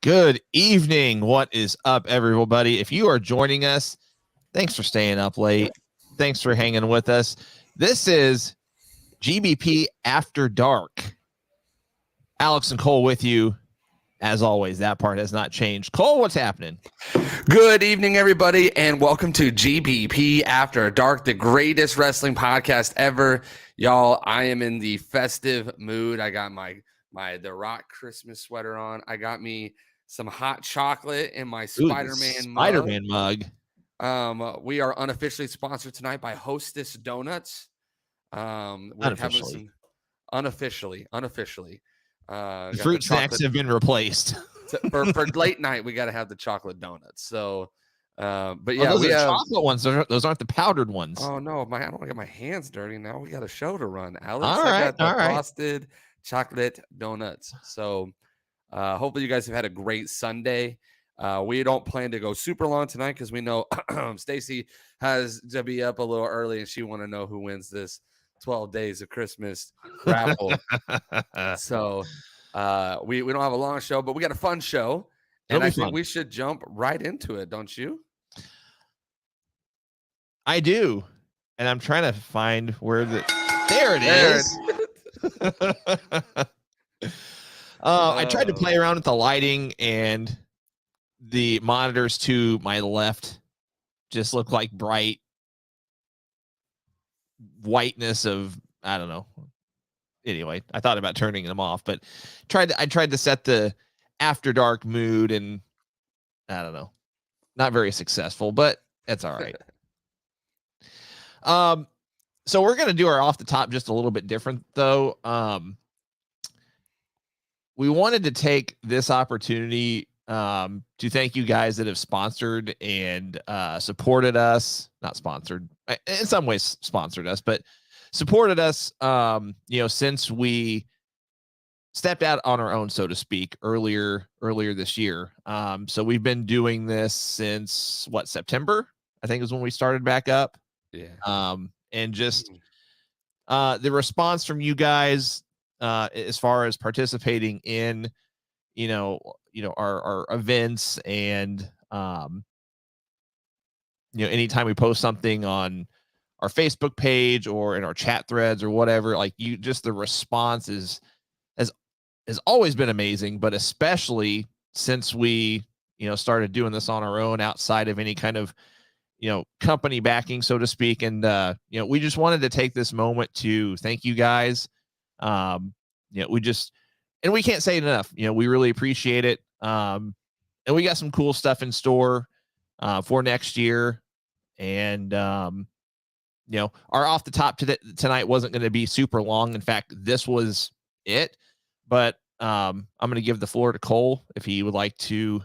Good evening. What is up, everybody? If you are joining us, thanks for staying up late. Thanks for hanging with us. This is GBP After Dark. Alex and Cole with you. As always, that part has not changed. Cole, what's happening? Good evening, everybody, and welcome to GBP After Dark, the greatest wrestling podcast ever. Y'all, I am in the festive mood. I got my The Rock Christmas sweater on. I got me some hot chocolate in my Spider-Man mug. We are unofficially sponsored tonight by Hostess Donuts. Unofficially. Unofficially. The fruit snacks have been replaced. for late night, we got to have the chocolate donuts. So, but yeah, those are chocolate ones. Those aren't the powdered ones. Oh no, I don't want to get my hands dirty now. We got a show to run, Alex. All right, I got the frosted chocolate donuts. So, hopefully you guys have had a great Sunday. We don't plan to go super long tonight because we know Stacy has to be up a little early and she want to know who wins this 12 days of Christmas raffle. So we don't have a long show, but we got a fun show. And I think we should jump right into it, don't you? I do. And I'm trying to find where there it is. I tried to play around with the lighting, and the monitors to my left just look like bright whiteness of, I don't know. Anyway, I thought about turning them off, but I tried to set the after dark mood, and I don't know. Not very successful, but it's all right. So we're going to do our off the top just a little bit different though. We wanted to take this opportunity to thank you guys that have sponsored and supported us. Not sponsored, in some ways sponsored us, but supported us, since we stepped out on our own, so to speak, earlier this year. So we've been doing this since September, I think is when we started back up. Yeah. And just the response from you guys as far as participating in, our events, and anytime we post something on our Facebook page or in our chat threads or whatever, the response has always been amazing, but especially since we, started doing this on our own outside of any kind of, company backing, so to speak. And, we just wanted to take this moment to thank you guys. And we can't say it enough. We really appreciate it. And we got some cool stuff in store for next year. And, our off the top tonight wasn't going to be super long. In fact, this was it. But I'm going to give the floor to Cole if he would like to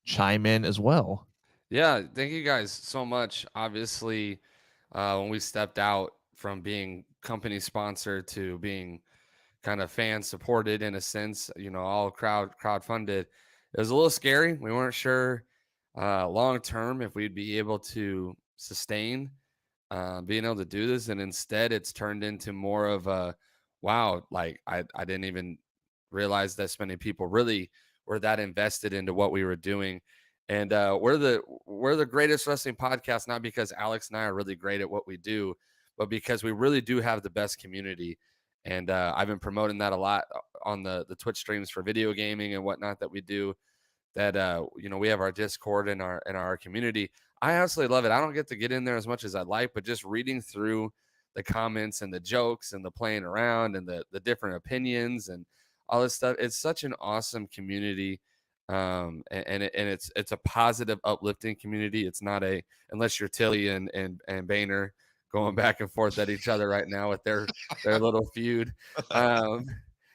chime in as well. Yeah, thank you guys so much. Obviously, when we stepped out from being company sponsored to being kind of fan supported in a sense, all crowd funded, it was a little scary. We weren't sure long term if we'd be able to sustain being able to do this, and instead it's turned into more of a wow, like I didn't even realize that so many people really were that invested into what we were doing. And we're the greatest wrestling podcast, not because Alex and I are really great at what we do, but because we really do have the best community. And I've been promoting that a lot on the Twitch streams for video gaming and whatnot that we do. That we have our Discord and our community. I absolutely love it. I don't get to get in there as much as I'd like, but just reading through the comments and the jokes and the playing around and the different opinions and all this stuff, it's such an awesome community. And it's a positive, uplifting community. It's not unless you're Tilly and Boehner going back and forth at each other right now with their little feud.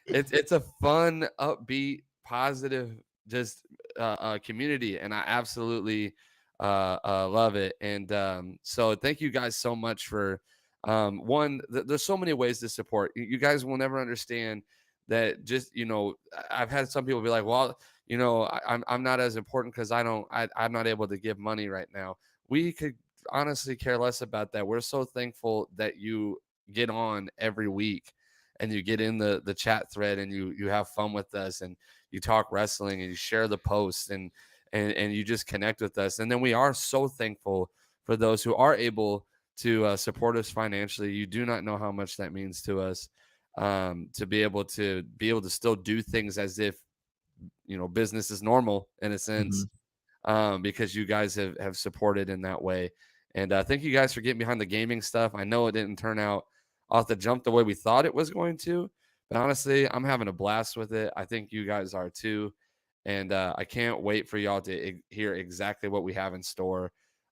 It's a fun, upbeat, positive, just community, and I absolutely love it. And so thank you guys so much for there's so many ways to support. You guys will never understand that. Just I've had some people be like, well, I'm not as important because I'm not able to give money right now. We could honestly care less about that. We're so thankful that you get on every week and you get in the chat thread and you have fun with us and you talk wrestling and you share the posts and you just connect with us. And then we are so thankful for those who are able to support us financially. You do not know how much that means to us, to be able to still do things as if, business is normal in a sense, because you guys have supported in that way. And thank you guys for getting behind the gaming stuff. I know it didn't turn out off the jump the way we thought it was going to, but honestly, I'm having a blast with it. I think you guys are too. And I can't wait for y'all to hear exactly what we have in store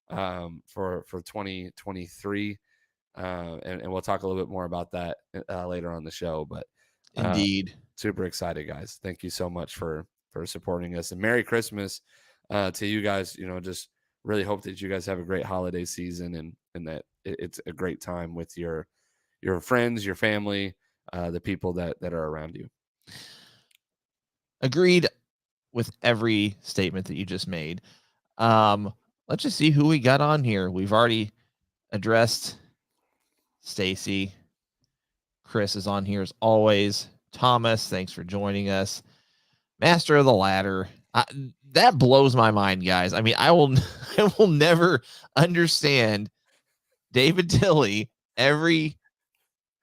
for 2023. And we'll talk a little bit more about that later on the show. But indeed, super excited, guys. Thank you so much for supporting us, and Merry Christmas to you guys. Just really hope that you guys have a great holiday season and that it's a great time with your friends, your family, the people that are around you. Agreed with every statement that you just made. Let's just see who we got on here. We've already addressed Stacy. Chris is on here as always. Thomas, thanks for joining us. Master of the Ladder. That blows my mind, guys. I mean, I will never understand David Tilley every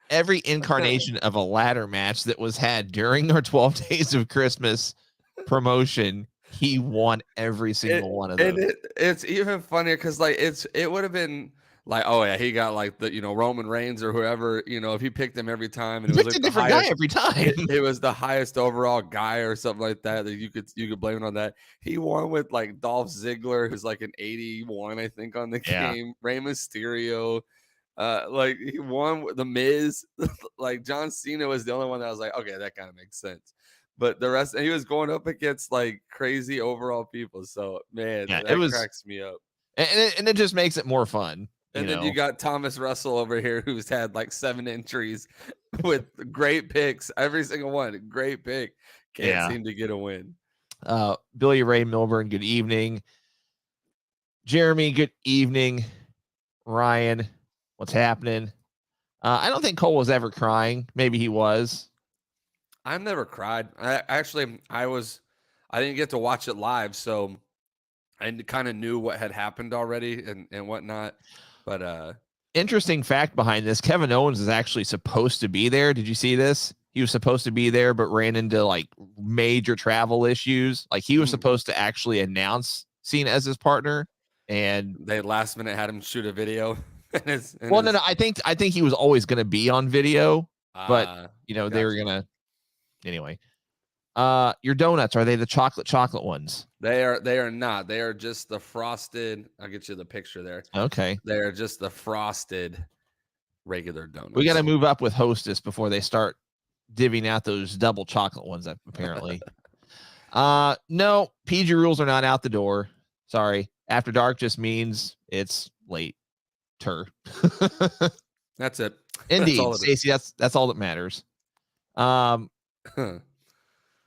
incarnation of a ladder match that was had during our 12 Days of Christmas promotion. He won every single one of those. And it's even funnier because it would have been like, oh yeah, he got like the Roman Reigns or whoever, if he picked him every time, and it was like a different guy every time. It was the highest overall guy or something like that you could blame it on that. He won with like Dolph Ziggler, who's like an 81, I think, on the game. Rey Mysterio, like he won with The Miz. Like John Cena was the only one that I was like, okay, that kind of makes sense. But the rest, he was going up against like crazy overall people. So man, that cracks me up. And it just makes it more fun. And then you got Thomas Russell over here, who's had like 7 entries with great picks. Every single one, great pick. Can't seem to get a win. Billy Ray Milburn, good evening. Jeremy, good evening. Ryan, what's happening? I don't think Cole was ever crying. Maybe he was. I've never cried. I didn't get to watch it live, so I kind of knew what had happened already and whatnot. But interesting fact behind this, Kevin Owens is actually supposed to be there. Did you see this? He was supposed to be there, but ran into like major travel issues. Like he was supposed to actually announce Cena as his partner, and they last minute had him shoot a video. No. I think he was always going to be on video, but they were gonna. Anyway, your donuts, are they the chocolate ones? They are not. They are just the frosted. I'll get you the picture there. Okay. They're just the frosted regular donuts. We got to move up with Hostess before they start divvying out those double chocolate ones, apparently. No, PG rules are not out the door. Sorry. After dark just means it's late. That's it. Indeed, Stacey, that's all that matters.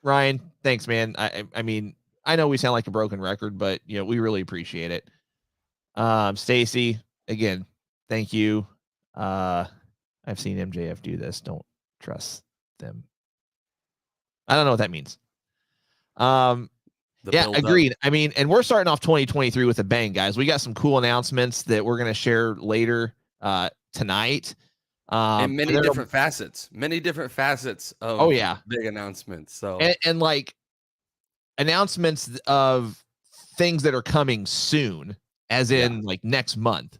Ryan, thanks, man. I mean, I know we sound like a broken record, but we really appreciate it. Stacey, again, thank you. I've seen MJF do this. Don't trust them. I don't know what that means. Agreed. I mean, and we're starting off 2023 with a bang, guys. We got some cool announcements that we're going to share later tonight. And many different facets of big announcements. So and like announcements of things that are coming soon, as in like next month.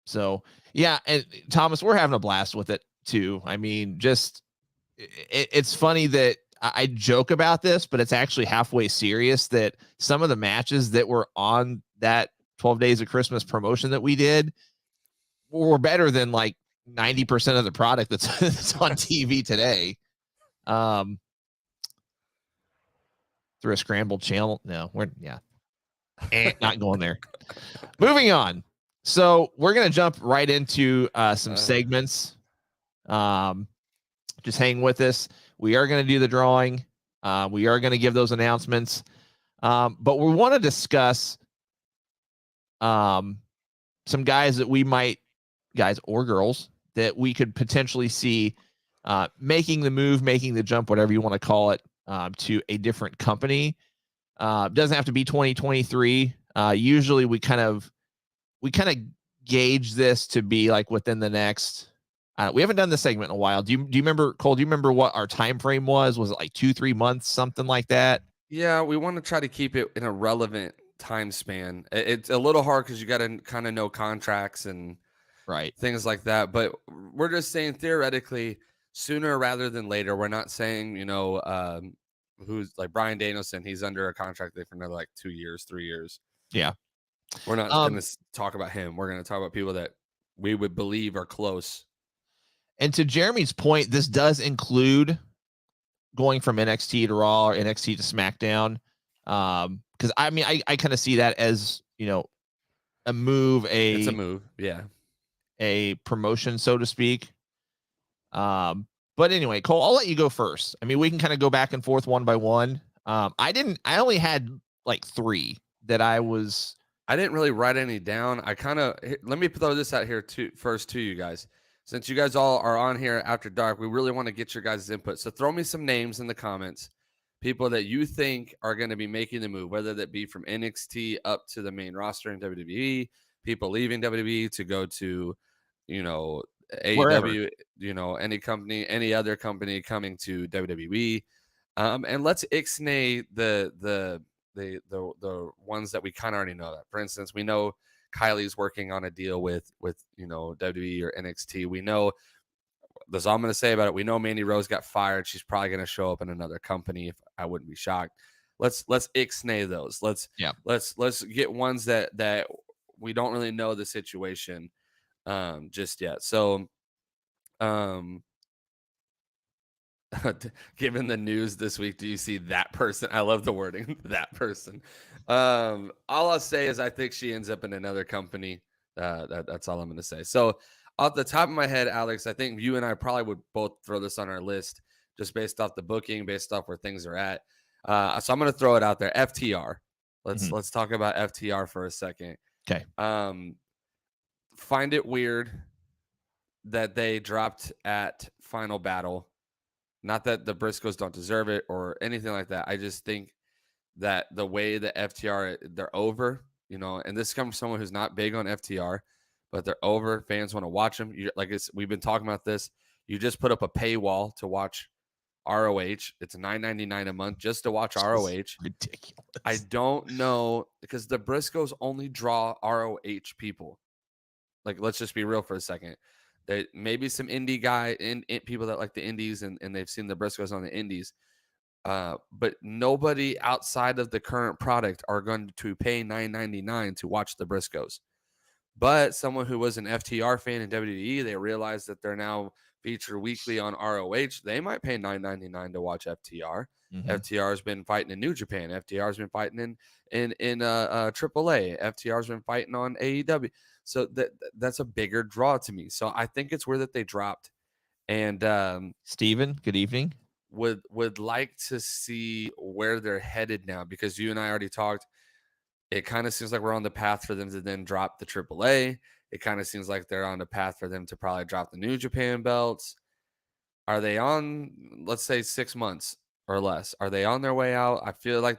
So yeah, and Thomas, we're having a blast with it too. I mean, just it's funny that I joke about this, but it's actually halfway serious that some of the matches that were on that 12 Days of Christmas promotion that we did were better than like 90% of the product that's on TV today. Through a scrambled channel. No, not going there. Moving on. So we're going to jump right into some segments. Just hang with us. We are going to do the drawing. We are going to give those announcements. But we want to discuss some guys that we might, guys or girls, that we could potentially see making the move, making the jump, whatever you want to call it, to a different company. Doesn't have to be 2023. Usually we kind of gauge this to be like within the next. We haven't done this segment in a while. Do you remember, Cole? Do you remember what our time frame was? Was it like 2-3 months, something like that? Yeah, we want to try to keep it in a relevant time span. It's a little hard because you got to kind of know contracts and Right. things like that. But we're just saying theoretically, sooner rather than later. We're not saying, who's like Brian Danielson, he's under a contract there for another like 2 years, 3 years. Yeah. We're not going to talk about him. We're going to talk about people that we would believe are close. And to Jeremy's point, this does include going from NXT to Raw or NXT to SmackDown. Because I mean, I kind of see that as, a move, It's a move, yeah. A promotion, so to speak. But anyway, Cole, I'll let you go first. I mean, we can kind of go back and forth one by one. I only had like 3 that I didn't really write any down. Let me throw this out here first to you guys. Since you guys all are on here after dark, we really want to get your guys' input. So throw me some names in the comments, people that you think are going to be making the move, whether that be from NXT up to the main roster in WWE, people leaving WWE to go to, AEW, any company, any other company coming to WWE. And let's ixnay the ones that we kind of already know. That, for instance, we know Kylie's working on a deal with WWE or NXT. We know, that's all I'm going to say about it. We know Mandy Rose got fired. She's probably going to show up in another company. If I wouldn't be shocked. Let's ixnay those. Let's get ones that we don't really know the situation just yet. So given the news this week, do you see that person? I love the wording, that person. All I'll say is I think she ends up in another company. That's all I'm going to say. So off the top of my head, Alex, I think you and I probably would both throw this on our list just based off the booking, based off where things are at. So I'm going to throw it out there. FTR. Let's talk about FTR for a second. Okay. Find it weird that they dropped at Final Battle. Not that the Briscoes don't deserve it or anything like that. I just think that the way the FTR, they're over, and this comes from someone who's not big on FTR, but they're over. Fans want to watch them. We've been talking about this. You just put up a paywall to watch ROH. It's $9.99 a month just to watch ROH. Ridiculous. I don't know, because the Briscoes only draw ROH people. Like, let's just be real for a second. There maybe some indie guy and people that like the indies and they've seen the Briscoes on the indies. But nobody outside of the current product are going to pay $9.99 to watch the Briscoes. But someone who was an FTR fan in WWE, they realize that they're now featured weekly on ROH. They might pay $9.99 to watch FTR. Mm-hmm. FTR has been fighting in New Japan. FTR has been fighting in AAA. FTR has been fighting on AEW. So that's a bigger draw to me. So I think it's weird that they dropped. And Steven, good evening. Would like to see where they're headed now, because you and I already talked. It kind of seems like we're on the path for them to then drop the AAA. It kind of seems like they're on the path for them to probably drop the New Japan belts. Are they on, let's say, 6 months or less? Are they on their way out? I feel like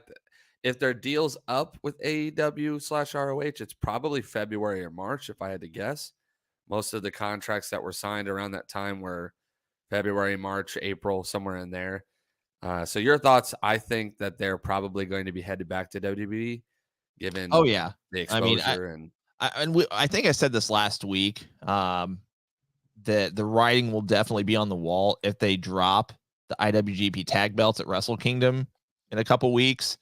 if their deal's up with AEW/ROH, it's probably February or March, if I had to guess. Most of the contracts that were signed around that time were February, March, April, somewhere in there. So your thoughts? I think that they're probably going to be headed back to WWE, given the exposure. I think I said this last week, that the writing will definitely be on the wall if they drop the IWGP tag belts at Wrestle Kingdom in a couple weeks.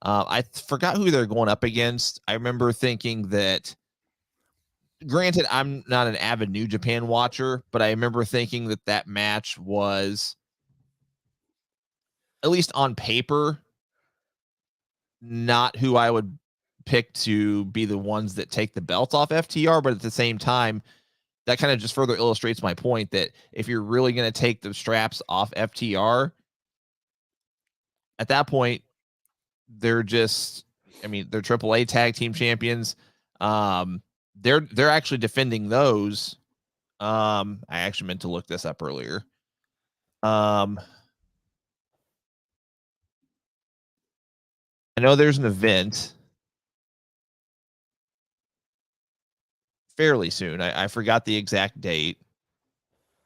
I forgot who they're going up against. I remember thinking that, granted, I'm not an avid New Japan watcher, but I remember thinking that match was, at least on paper, not who I would pick to be the ones that take the belts off FTR. But at the same time, that kind of just further illustrates my point that if you're really going to take the straps off FTR, at that point, they're just, they're AAA tag team champions. They're actually defending those. I actually meant to look this up earlier. I know there's an event fairly soon. I forgot the exact date.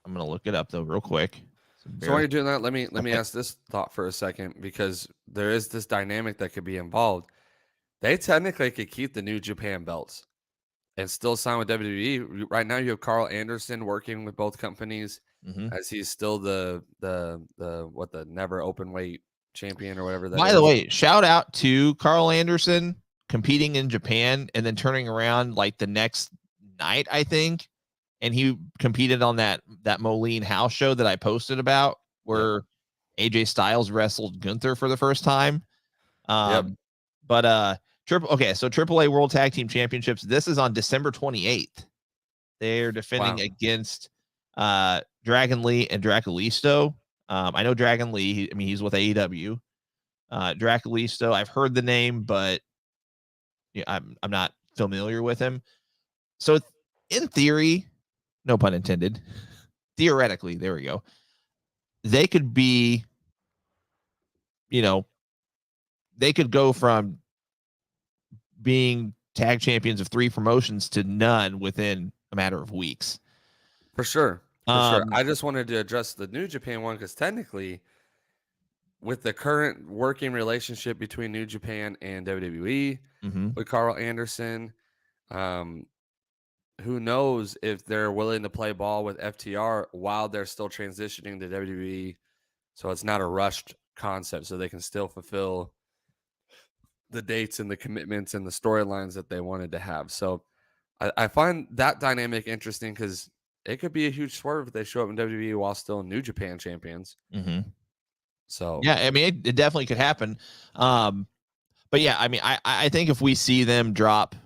I'm gonna look it up though real quick. So while you're doing that, let me ask this thought for a second, because there is this dynamic that could be involved. They technically could keep the New Japan belts and still sign with WWE. Right now, you have Carl Anderson working with both companies, Mm-hmm. as he's still the never open weight champion or whatever that By the is. way, shout out to Carl Anderson competing in Japan and then turning around like the next night, I think. And he competed on that Moline house show that I posted about where AJ Styles wrestled Gunther for the first time. But so AAA World Tag Team Championships. This is on December 28th. They're defending against Dragon Lee and Dracolisto. I know Dragon Lee. He's with AEW. Dracolisto, I've heard the name, but I'm not familiar with him. So in theory, no pun intended, theoretically, there we go. They could be, they could go from being tag champions of 3 promotions to none within a matter of weeks. For sure. I just wanted to address the New Japan one because technically, with the current working relationship between New Japan and WWE, with Carl Anderson, who knows if they're willing to play ball with FTR while they're still transitioning to WWE, so it's not a rushed concept, so they can still fulfill the dates and the commitments and the storylines that they wanted to have. So I find that dynamic interesting because it could be a huge swerve if they show up in WWE while still New Japan champions. So yeah, it definitely could happen. But yeah, I think if we see them drop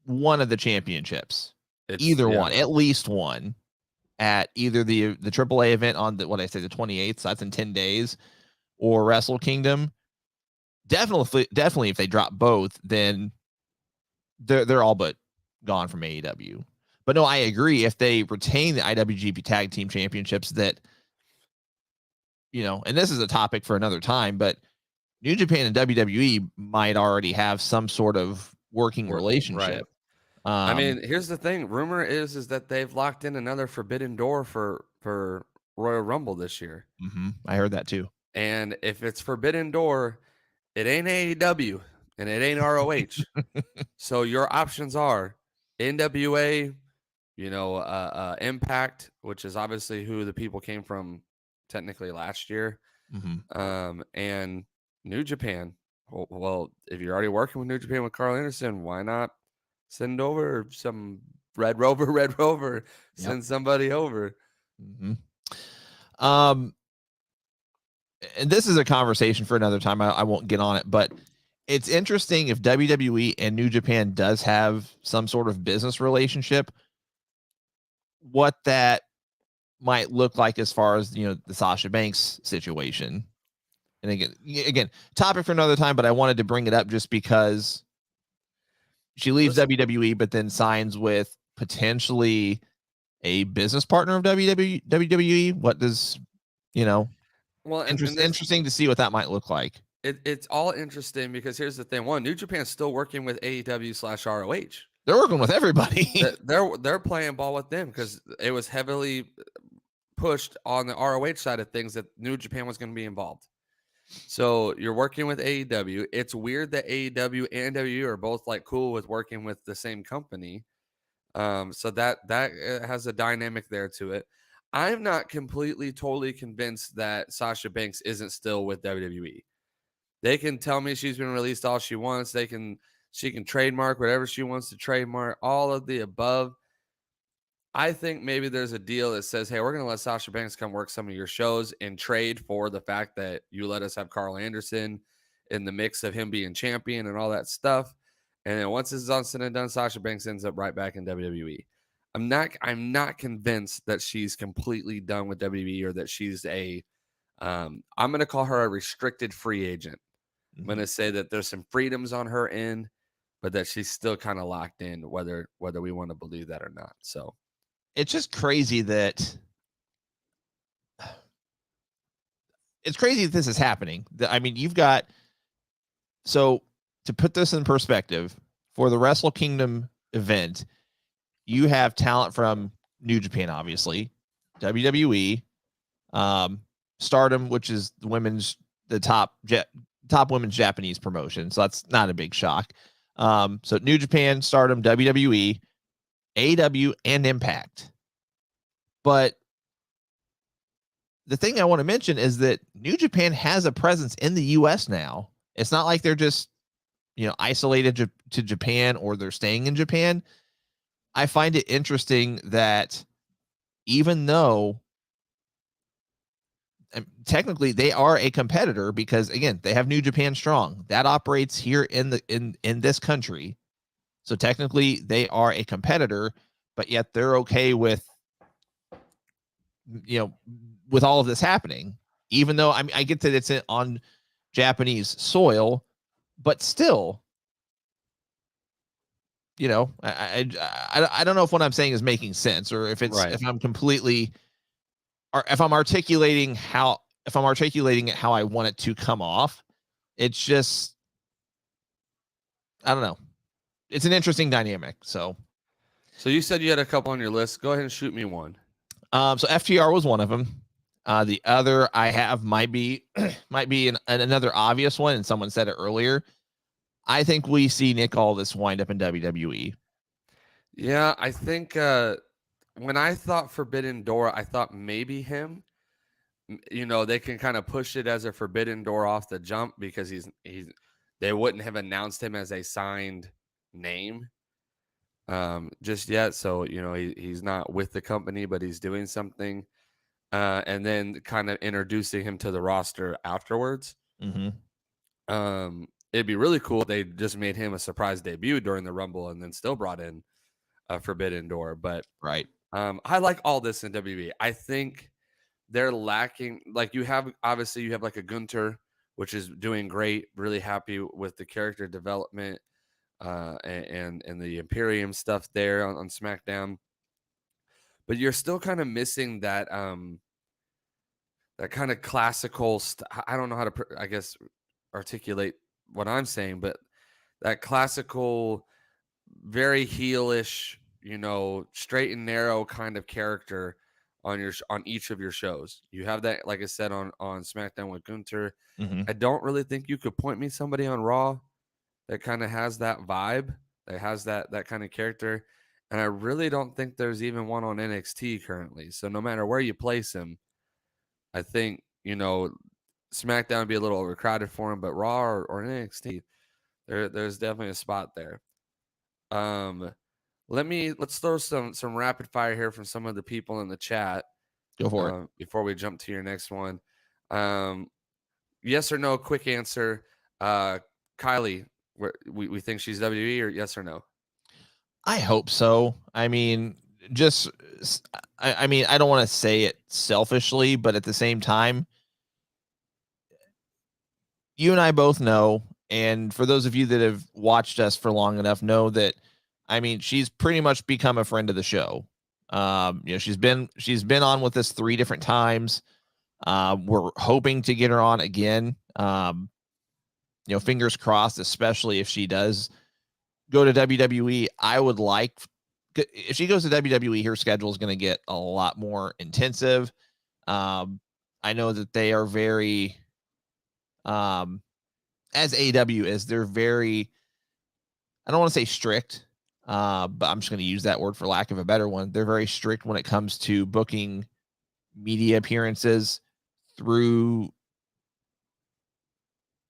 one of the championships, one, at least one, at either the AAA event on the 28th, so that's in 10 days, or Wrestle Kingdom. Definitely, if they drop both, then they're all but gone from AEW. But no, I agree. If they retain the IWGP Tag Team Championships, that and this is a topic for another time, but New Japan and WWE might already have some sort of working relationship. Right. Here's the thing. Rumor is that they've locked in another forbidden door for Royal Rumble this year. I heard that too. And if it's forbidden door, it ain't AEW and it ain't ROH. So your options are NWA, Impact, which is obviously who the people came from technically last year, and New Japan. Well, if you're already working with New Japan with Carl Anderson, why not send over some Red Rover, send somebody over. And this is a conversation for another time. I won't get on it, but it's interesting if WWE and New Japan does have some sort of business relationship, what that might look like as far as, the Sasha Banks situation. And again, topic for another time, but I wanted to bring it up just because she leaves WWE, but then signs with potentially a business partner of WWE. What does, well, interesting to see what that might look like. It's all interesting because here's the thing. One, New Japan's still working with AEW/ROH. They're working with everybody. They're playing ball with them because it was heavily pushed on the ROH side of things that New Japan was going to be involved. So you're working with AEW. It's weird that AEW and WWE are both like cool with working with the same company. So that has a dynamic there to it. I'm not totally convinced that Sasha Banks isn't still with WWE. They can tell me she's been released all she wants. She can trademark whatever she wants to trademark, all of the above. I think maybe there's a deal that says, hey, we're going to let Sasha Banks come work some of your shows and trade for the fact that you let us have Carl Anderson in the mix of him being champion and all that stuff. And then once this is all said and done, Sasha Banks ends up right back in WWE. I'm not convinced that she's completely done with WWE or that she's I'm going to call her a restricted free agent. I'm going to say that there's some freedoms on her end, but that she's still kind of locked in, whether we want to believe that or not. So it's just crazy that it's crazy that this is happening. I mean, you've got, so to put this in perspective, for the Wrestle Kingdom event, you have talent from New Japan, obviously, WWE, Stardom, which is the top women's Japanese promotion. So that's not a big shock. So New Japan, Stardom, WWE, AEW, and Impact. But the thing I want to mention is that New Japan has a presence in the US now. It's not like they're just, isolated to Japan or they're staying in Japan. I find it interesting that even though technically they are a competitor, because again, they have New Japan Strong that operates here in this country. So technically they are a competitor, but yet they're okay with, with all of this happening, even though I get that it's on Japanese soil, but still, I don't know if what I'm saying is making sense, or if it's, if I'm completely, or if I'm articulating it how I want it to come off. It's just, I don't know. It's an interesting dynamic. So you said you had a couple on your list. Go ahead and shoot me one. So FTR was one of them. The other I have might be another obvious one, and someone said it earlier. I think we see Nick Aldis wind up in WWE. Yeah, I think when I thought Forbidden Door, I thought maybe him. They can kind of push it as a Forbidden Door off the jump because they wouldn't have announced him as a signed name just yet. So, he's not with the company, but he's doing something. And then kind of introducing him to the roster afterwards. Mm-hmm. It'd be really cool if they just made him a surprise debut during the Rumble and then still brought in a Forbidden Door. But I like all this in WWE. I think they're lacking, like you have like a Gunther, which is doing great, really happy with the character development and the Imperium stuff there on SmackDown. But you're still kind of missing that that kind of classical I don't know how to I guess articulate what I'm saying, but that classical, very heelish, straight and narrow kind of character on each of your shows. You have that, like I said, on SmackDown with Gunther. Mm-hmm. I don't really think you could point me somebody on Raw that kind of has that vibe, that has that kind of character. And I really don't think there's even one on NXT currently. So no matter where you place him, I think, SmackDown would be a little overcrowded for him, but Raw or NXT, there's definitely a spot there. Let's throw some rapid fire here from some of the people in the chat. Go for it before we jump to your next one. Yes or no? Quick answer. Kylie, we think she's WWE, or yes or no? I hope so. I mean, I don't want to say it selfishly, but at the same time, you and I both know, and for those of you that have watched us for long enough, know that, I mean, she's pretty much become a friend of the show. She's been on with us 3 different times. We're hoping to get her on again. Fingers crossed, especially if she does go to WWE. I would like, if she goes to WWE, her schedule is going to get a lot more intensive. I know that they are very, as AEW is, they're very, I don't want to say strict, but I'm just going to use that word for lack of a better one. They're very strict when it comes to booking media appearances through,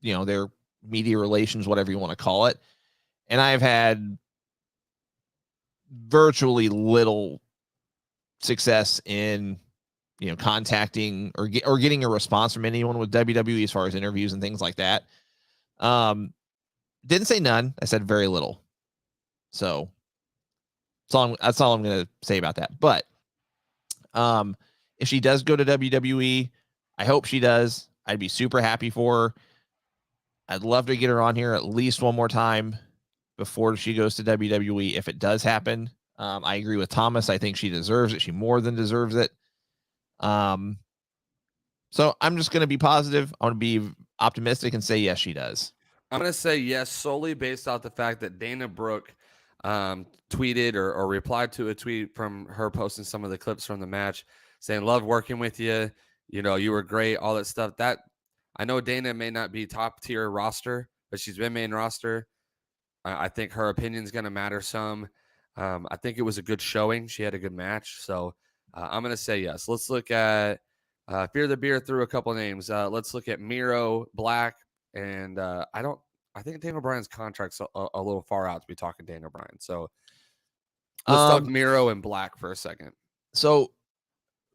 their media relations, whatever you want to call it. And I've had virtually little success in, contacting or getting a response from anyone with WWE as far as interviews and things like that. Didn't say none. I said very little. So that's all I'm going to say about that. But if she does go to WWE, I hope she does. I'd be super happy for her. I'd love to get her on here at least one more time before she goes to WWE. If it does happen, I agree with Thomas. I think she deserves it. She more than deserves it. So I'm just going to be positive. I want to be optimistic and say yes, she does. I'm going to say yes solely based off the fact that Dana Brooke tweeted or replied to a tweet from her posting some of the clips from the match saying, love working with you. You know, you were great, all that stuff. That I know Dana may not be top tier roster, but she's been main roster. I think her opinion is going to matter some. I think it was a good showing. She had a good match. So I'm going to say yes. Let's look at Fear the Beer threw a couple names. Let's look at Miro, Black, and I think Daniel Bryan's contract's a little far out to be talking Daniel Bryan. So let's talk Miro and Black for a second. So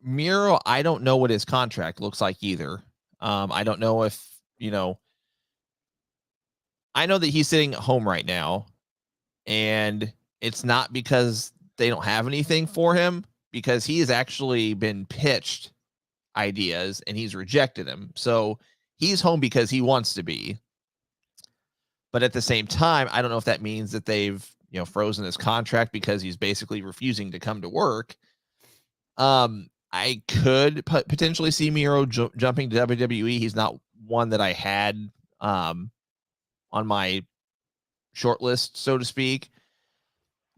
Miro, I don't know what his contract looks like either. I don't know if, I know that he's sitting at home right now, and it's not because they don't have anything for him, because he has actually been pitched ideas and he's rejected them. So he's home because he wants to be. But at the same time, I don't know if that means that they've, frozen his contract because he's basically refusing to come to work. I could potentially see Miro jumping to WWE. He's not one that I had on my short list, so to speak.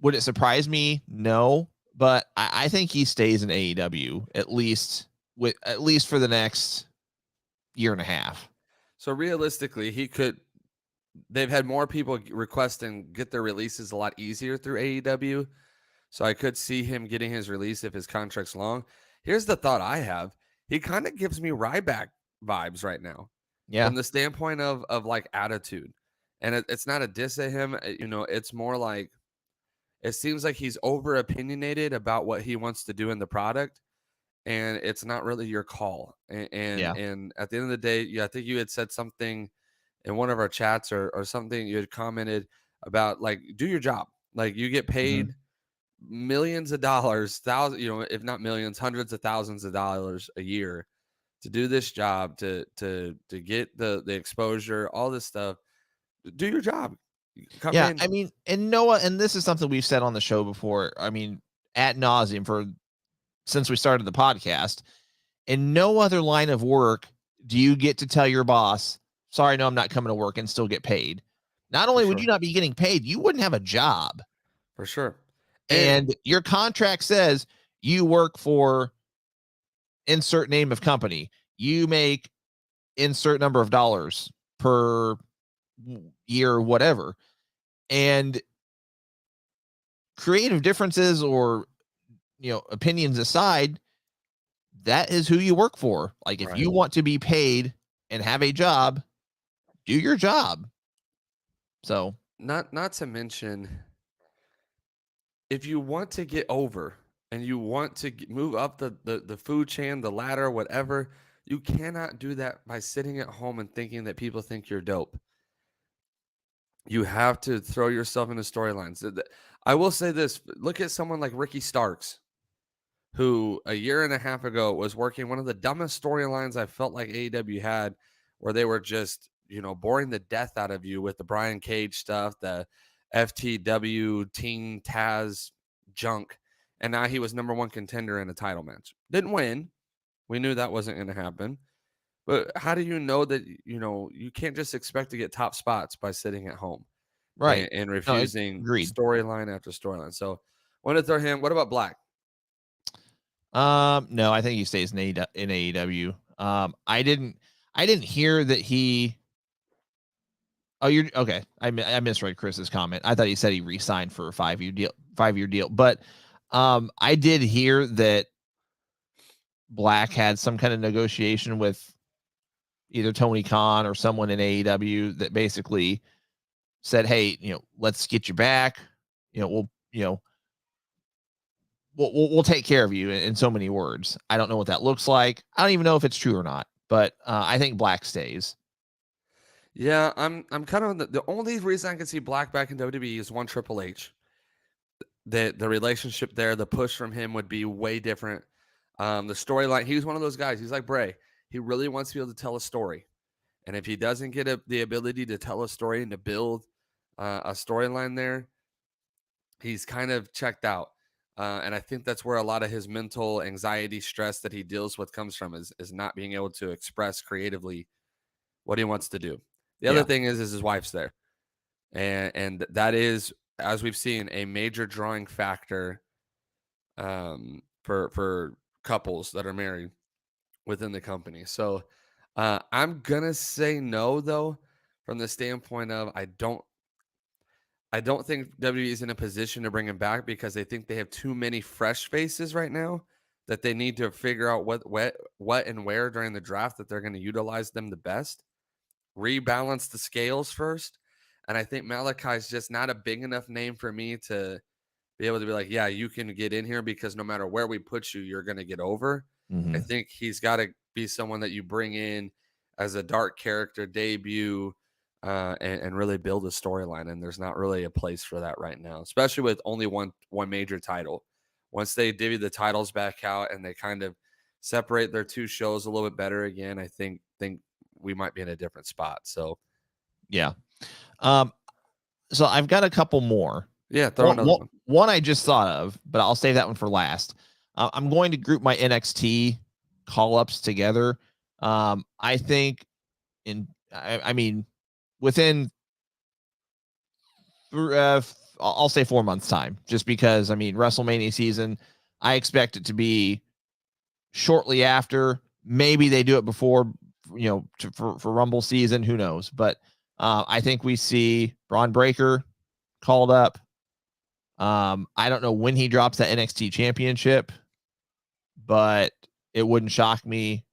Would it surprise me? No, but I think he stays in AEW at least for the next year and a half. So realistically, they've had more people request and get their releases a lot easier through AEW. So I could see him getting his release if his contract's long. Here's the thought I have. He kind of gives me Ryback vibes right now. Yeah. From the standpoint of like attitude. And it's not a diss at him. It's more like it seems like he's over opinionated about what he wants to do in the product. And it's not really your call. And at the end of the day, I think you had said something in one of our chats or something. You had commented about like, do your job. Like you get paid millions of dollars, thousands, if not millions, hundreds of thousands of dollars a year to do this job, to get the exposure, all this stuff. Do your job. Come in. I mean, and Noah, and this is something we've said on the show before. I mean, ad nauseum since we started the podcast. In no other line of work do you get to tell your boss, sorry, no, I'm not coming to work, and still get paid. Not only would you not be getting paid, you wouldn't have a job. For sure. And your contract says you work for insert name of company. You make insert number of dollars per year or whatever. And creative differences or, opinions aside, that is who you work for. Like if you want to be paid and have a job, do your job. So not to mention, if you want to get over and you want to move up the food chain, the ladder, whatever, you cannot do that by sitting at home and thinking that people think you're dope. You have to throw yourself into storylines. I will say this. Look at someone like Ricky Starks, who a year and a half ago was working one of the dumbest storylines I felt like AEW had, where they were just, boring the death out of you with the Brian Cage stuff, the FTW Teen Taz junk. And now he was number one contender in a title match. Didn't win. We knew that wasn't going to happen. But how do you know that, you can't just expect to get top spots by sitting at home. Right. And refusing storyline after storyline. So I want to throw him. What about Black? No, I think he stays in AEW. I didn't hear that he. Oh, you're okay. I misread Chris's comment. I thought he said he re-signed for a 5-year deal. But I did hear that Black had some kind of negotiation with either Tony Khan or someone in AEW that basically said, "Hey, let's get you back. We'll take care of you," in so many words. I don't know what that looks like. I don't even know if it's true or not, but I think Black stays. Yeah, I'm kind of the only reason I can see Black back in WWE is one Triple H. The relationship there, the push from him would be way different. The storyline, he was one of those guys. He's like Bray. He really wants to be able to tell a story. And if he doesn't get the ability to tell a story and to build a storyline there, he's kind of checked out. And I think that's where a lot of his mental anxiety, stress that he deals with comes from is not being able to express creatively what he wants to do. The other Yeah. thing is his wife's there. And that is, as we've seen, a major drawing factor for couples that are married within the company. So I'm gonna say no, though, from the standpoint of I don't think WWE is in a position to bring him back because they think they have too many fresh faces right now that they need to figure out what and where during the draft that they're going to utilize them the best. Rebalance the scales first, and I think Malachi is just not a big enough name for me to be able to be like, yeah, you can get in here because no matter where we put you, you're going to get over. I Mm-hmm. think he's got to be someone that you bring in as a dark character debut and really build a storyline. And there's not really a place for that right now, especially with only one major title. Once they divvy the titles back out and they kind of separate their two shows a little bit better again, I think we might be in a different spot. So Yeah. So I've got a couple more. yeah, throw another one. One I just thought of, but I'll save that one for last. I'm going to group my NXT call-ups together. I think I mean, within I'll say 4 months time, just because I mean WrestleMania season, I expect it to be shortly after. Maybe they do it before, for Rumble season. Who knows? But I think we see Braun Breaker called up. I don't know when he drops that NXT championship, but it wouldn't shock me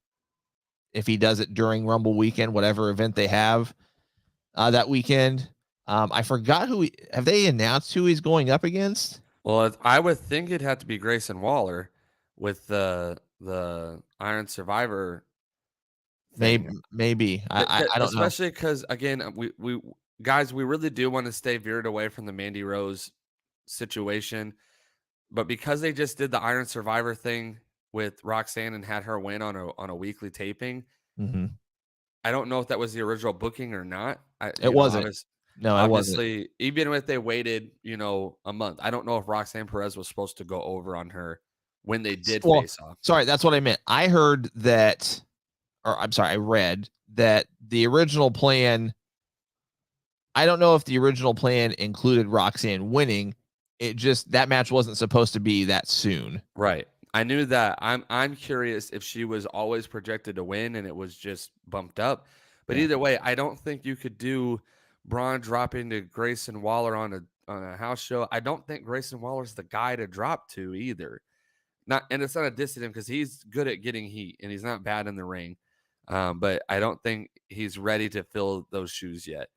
if he does it during Rumble weekend, whatever event they have that weekend. I forgot have they announced who he's going up against? Well, I would think it'd have to be Grayson Waller with the Iron Survivor thing. Maybe. I don't know. Especially because again, we guys, we really do want to stay veered away from the Mandy Rose situation, but because they just did the Iron Survivor thing with Roxanne and had her win on a weekly taping, Mm-hmm. I don't know if that was the original booking or not. It wasn't. No, it wasn't. Obviously, even if they waited, a month, I don't know if Roxanne Perez was supposed to go over on her when they did face off. Sorry, that's what I meant. I heard that, or I'm sorry, I read that the original plan. I don't know if the original plan included Roxanne winning. It just that match wasn't supposed to be that soon. Right. I knew that. I'm curious if she was always projected to win and it was just bumped up. But either way, I don't think you could do Braun dropping to Grayson Waller on a house show. I don't think Grayson Waller's the guy to drop to either. And it's not a diss to him because he's good at getting heat and he's not bad in the ring. But I don't think he's ready to fill those shoes yet.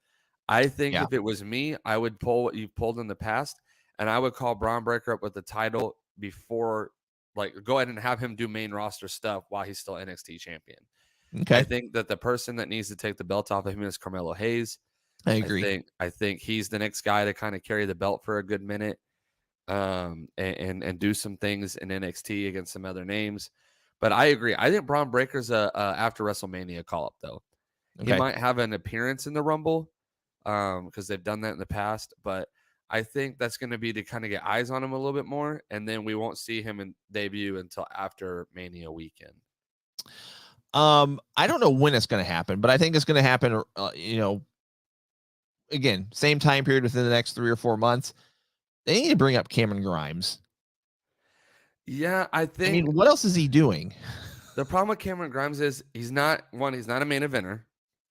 I think if it was me, I would pull what you've pulled in the past, and I would call Braun Breaker up with the title before, like, go ahead and have him do main roster stuff while he's still NXT champion. Okay. I think that the person that needs to take the belt off of him is Carmelo Hayes. I agree. I think he's the next guy to kind of carry the belt for a good minute, and do some things in NXT against some other names. But I agree. I think Braun Breaker's a after WrestleMania call up though. Okay. He might have an appearance in the Rumble, because they've done that in the past. But I think that's going to be to kind of get eyes on him a little bit more, and then we won't see him in debut until after Mania weekend. I don't know when it's going to happen, but I think it's going to happen. Again, same time period within the next 3 or 4 months. They need to bring up Cameron Grimes. Yeah, I mean, what else is he doing? The problem with Cameron Grimes is he's not a main eventer.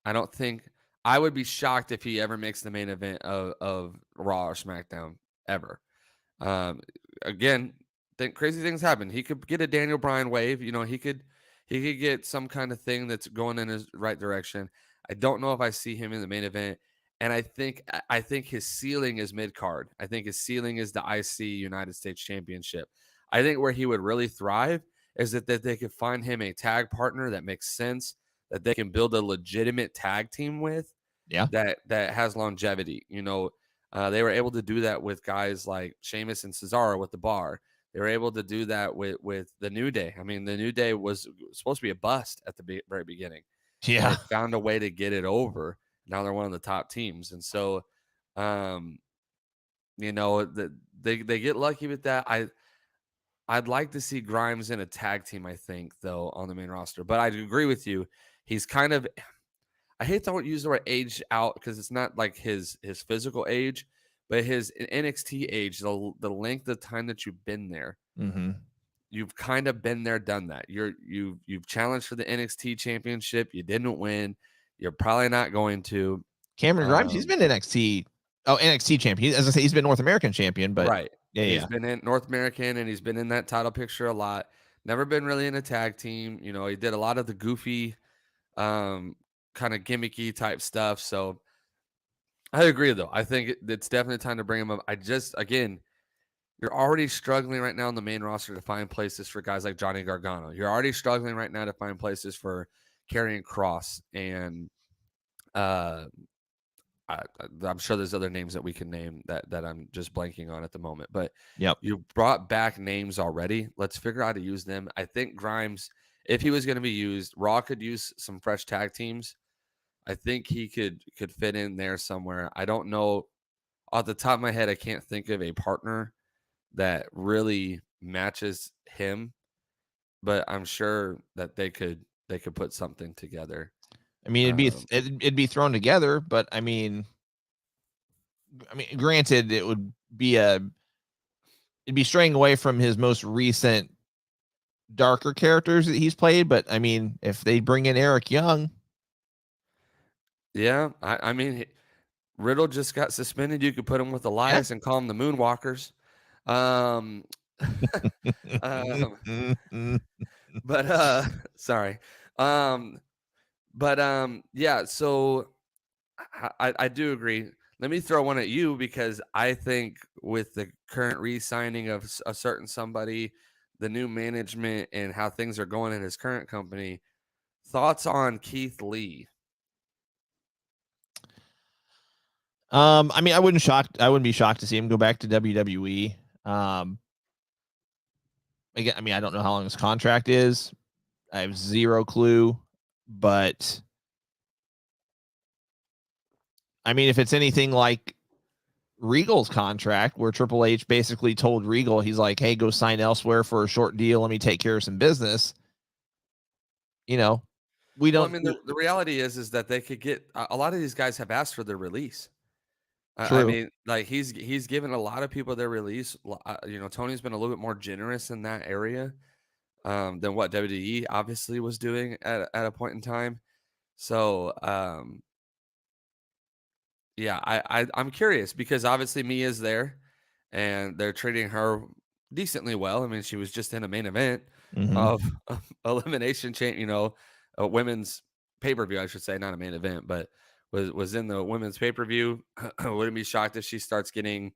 I don't think. I would be shocked if he ever makes the main event of Raw or SmackDown ever. Again, crazy things happen. He could get a Daniel Bryan wave. He could get some kind of thing that's going in his right direction. I don't know if I see him in the main event. And I think his ceiling is mid card. I think his ceiling is the IC United States Championship. I think where he would really thrive is that they could find him a tag partner that makes sense, that they can build a legitimate tag team with. Yeah. That has longevity. They were able to do that with guys like Sheamus and Cesaro with the Bar. They were able to do that with the New Day. I mean, the New Day was supposed to be a bust at the very beginning. Yeah. They found a way to get it over. Now they're one of the top teams. And so, they get lucky with that. I'd like to see Grimes in a tag team, I think, though, on the main roster. But I agree with you. He's kind of, I hate to use the word age out because it's not like his physical age, but his NXT age, the length of time that you've been there. Mm-hmm. You've kind of been there, done that. You've challenged for the NXT championship. You didn't win. You're probably not going to. Cameron Grimes, he's been NXT. Oh, NXT champion. As I say, he's been North American champion, but right. He's been in North American and he's been in that title picture a lot. Never been really in a tag team. You know, he did a lot of the goofy, kind of gimmicky type stuff. So I agree, though. I think it's definitely time to bring him up. Again, you're already struggling right now on the main roster to find places for guys like Johnny Gargano. You're already struggling right now to find places for Karrion Kross and I'm sure there's other names that we can name that I'm just blanking on at the moment. But you brought back names already. Let's figure out how to use them. I think Grimes, if he was going to be used, Raw could use some fresh tag teams. I think he could fit in there somewhere. I don't know. Off the top of my head, I can't think of a partner that really matches him, but I'm sure that they could put something together. I mean, it'd be thrown together, but I mean, granted, it'd be straying away from his most recent darker characters that he's played. But I mean, if they bring in Eric Young, yeah, I mean, Riddle just got suspended. You could put him with Elias and call him the Moonwalkers. But sorry. Yeah, so I do agree. Let me throw one at you because I think with the current re-signing of a certain somebody, the new management and how things are going in his current company, thoughts on Keith Lee? I mean, I wouldn't be shocked to see him go back to WWE. Again, I mean, I don't know how long his contract is. I have zero clue, but I mean, if it's anything like Regal's contract, where Triple H basically told Regal, he's like, "Hey, go sign elsewhere for a short deal. Let me take care of some business." You know, we don't. Well, I mean, the reality is that they could get a lot of these guys have asked for their release. True. I mean, like he's given a lot of people their release. You know, Tony's been a little bit more generous in that area than what WWE obviously was doing at a point in time. So, yeah, I'm curious because obviously Mia's there, and they're treating her decently well. I mean, she was just in a main event of elimination chain. You know, a women's pay-per-view, I should say, not a main event, but was in the women's pay-per-view. Wouldn't be shocked if she starts getting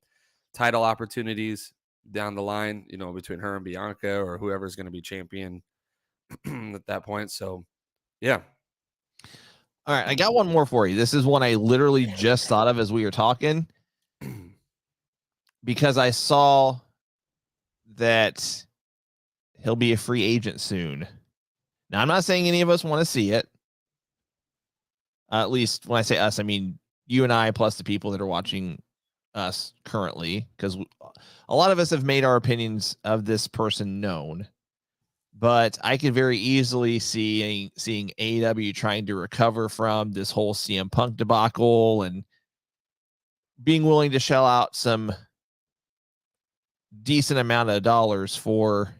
title opportunities down the line, you know, between her and Bianca or whoever's going to be champion at that point. So, yeah. All right, I got one more for you. This is one I literally just thought of as we were talking because I saw that he'll be a free agent soon. Now, I'm not saying any of us want to see it. At least when I say us, I mean you and I plus the people that are watching us currently, because a lot of us have made our opinions of this person known. But I could very easily seeing AEW trying to recover from this whole CM Punk debacle and being willing to shell out some decent amount of dollars for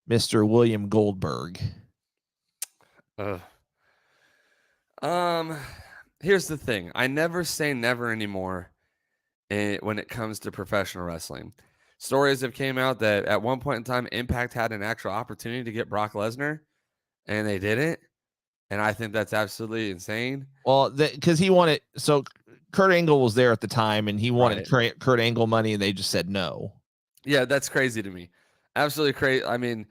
Mr. William Goldberg. Here's the thing. I never say never anymore when it comes to professional wrestling. Stories have came out that at one point in time, Impact had an actual opportunity to get Brock Lesnar, and they didn't. And I think that's absolutely insane. Well, because he wanted, so Kurt Angle was there at the time, and he wanted Kurt Angle money, and they just said no. Yeah, that's crazy to me. Absolutely crazy. I mean,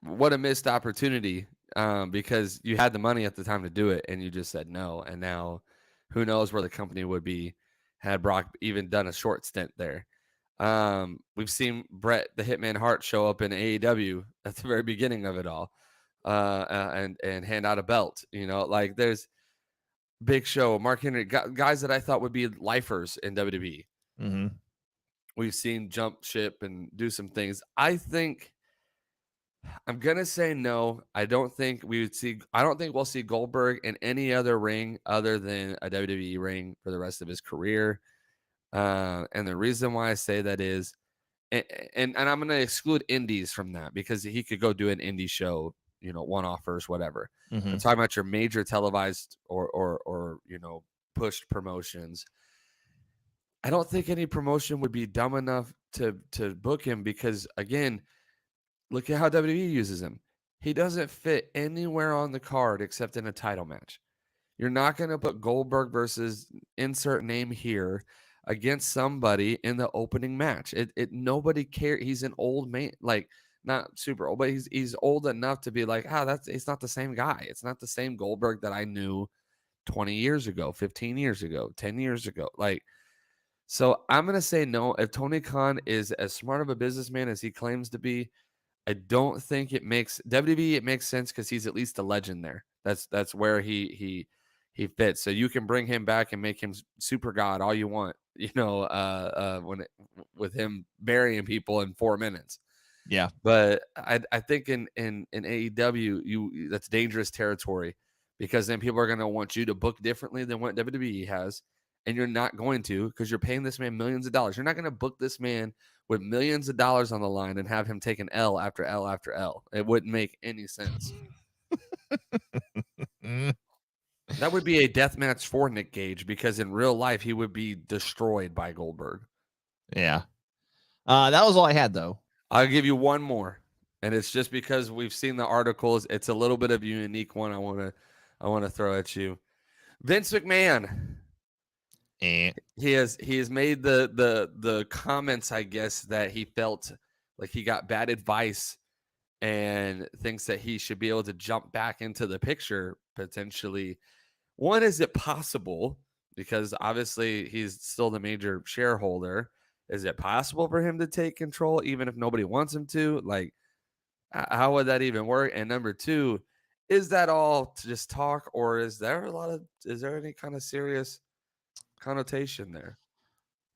what a missed opportunity, because you had the money at the time to do it, and you just said no. And now who knows where the company would be had Brock even done a short stint there. We've seen Bret the Hitman Hart show up in AEW at the very beginning of it all, and hand out a belt. You know, like there's Big Show, Mark Henry, guys that I thought would be lifers in WWE. Mm-hmm. We've seen jump ship and do some things. I think I'm gonna say no. I don't think we'll see Goldberg in any other ring other than a WWE ring for the rest of his career. And the reason why I say that is, and I'm gonna exclude indies from that because he could go do an indie show, one offers, whatever. I'm talking about your major televised or pushed promotions. I don't think any promotion would be dumb enough to book him because, again, look at how WWE uses him. He doesn't fit anywhere on the card except in a title match. You're not going to put Goldberg versus insert name here against somebody in the opening match. It nobody cares. He's an old man, like not super old, but he's old enough to be like, it's not the same guy. It's not the same Goldberg that I knew 20 years ago, 15 years ago, 10 years ago. Like, so I'm going to say no. If Tony Khan is as smart of a businessman as he claims to be, I don't think it makes WWE. It makes sense because he's at least a legend there. That's where he fits. So you can bring him back and make him super god all you want. With him burying people in 4 minutes. Yeah, but I think in AEW that's dangerous territory because then people are going to want you to book differently than what WWE has. And you're not going to because you're paying this man millions of dollars. You're not going to book this man with millions of dollars on the line and have him take an L after L after L. It wouldn't make any sense. That would be a death match for Nick Gage because in real life, he would be destroyed by Goldberg. Yeah. That was all I had, though. I'll give you one more. And it's just because we've seen the articles. It's a little bit of a unique one I want to throw at you. Vince McMahon. He has made the comments, I guess, that he felt like he got bad advice and thinks that he should be able to jump back into the picture potentially. One, is it possible? Because obviously he's still the major shareholder. Is it possible for him to take control even if nobody wants him to? Like, how would that even work? And number two, is that all just talk, or is there any kind of serious connotation there?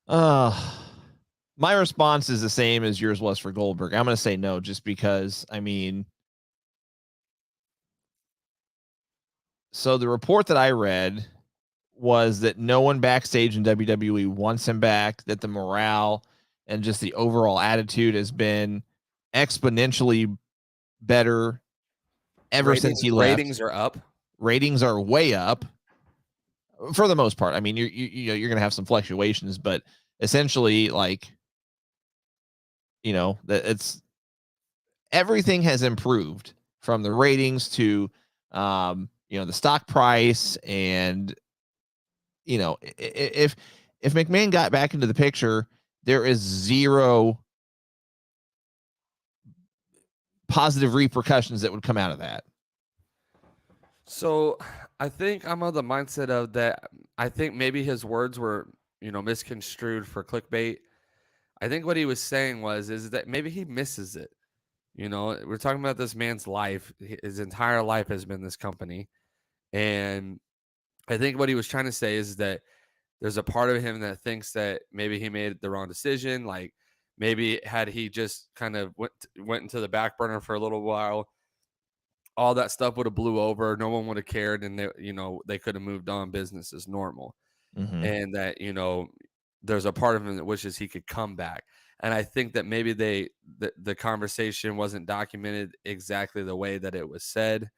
My response is the same as yours was for Goldberg. I'm going to say no, just because, I mean, so the report that I read was that no one backstage in WWE wants him back, that the morale and just the overall attitude has been exponentially better ever since he left. Ratings are up. Ratings are way up for the most part. I mean, you're going to have some fluctuations, but essentially, like, that it's everything has improved from the ratings to, the stock price. And, if McMahon got back into the picture, there is zero positive repercussions that would come out of that. So I think I'm of the mindset of that. I think maybe his words were, misconstrued for clickbait. I think what he was saying is that maybe he misses it. We're talking about this man's life. His entire life has been this company. And I think what he was trying to say is that there's a part of him that thinks that maybe he made the wrong decision. Like, maybe had he just kind of went into the back burner for a little while, all that stuff would have blew over. No one would have cared. And they could have moved on business as normal. Mm-hmm. And that, there's a part of him that wishes he could come back. And I think that maybe the conversation wasn't documented exactly the way that it was said,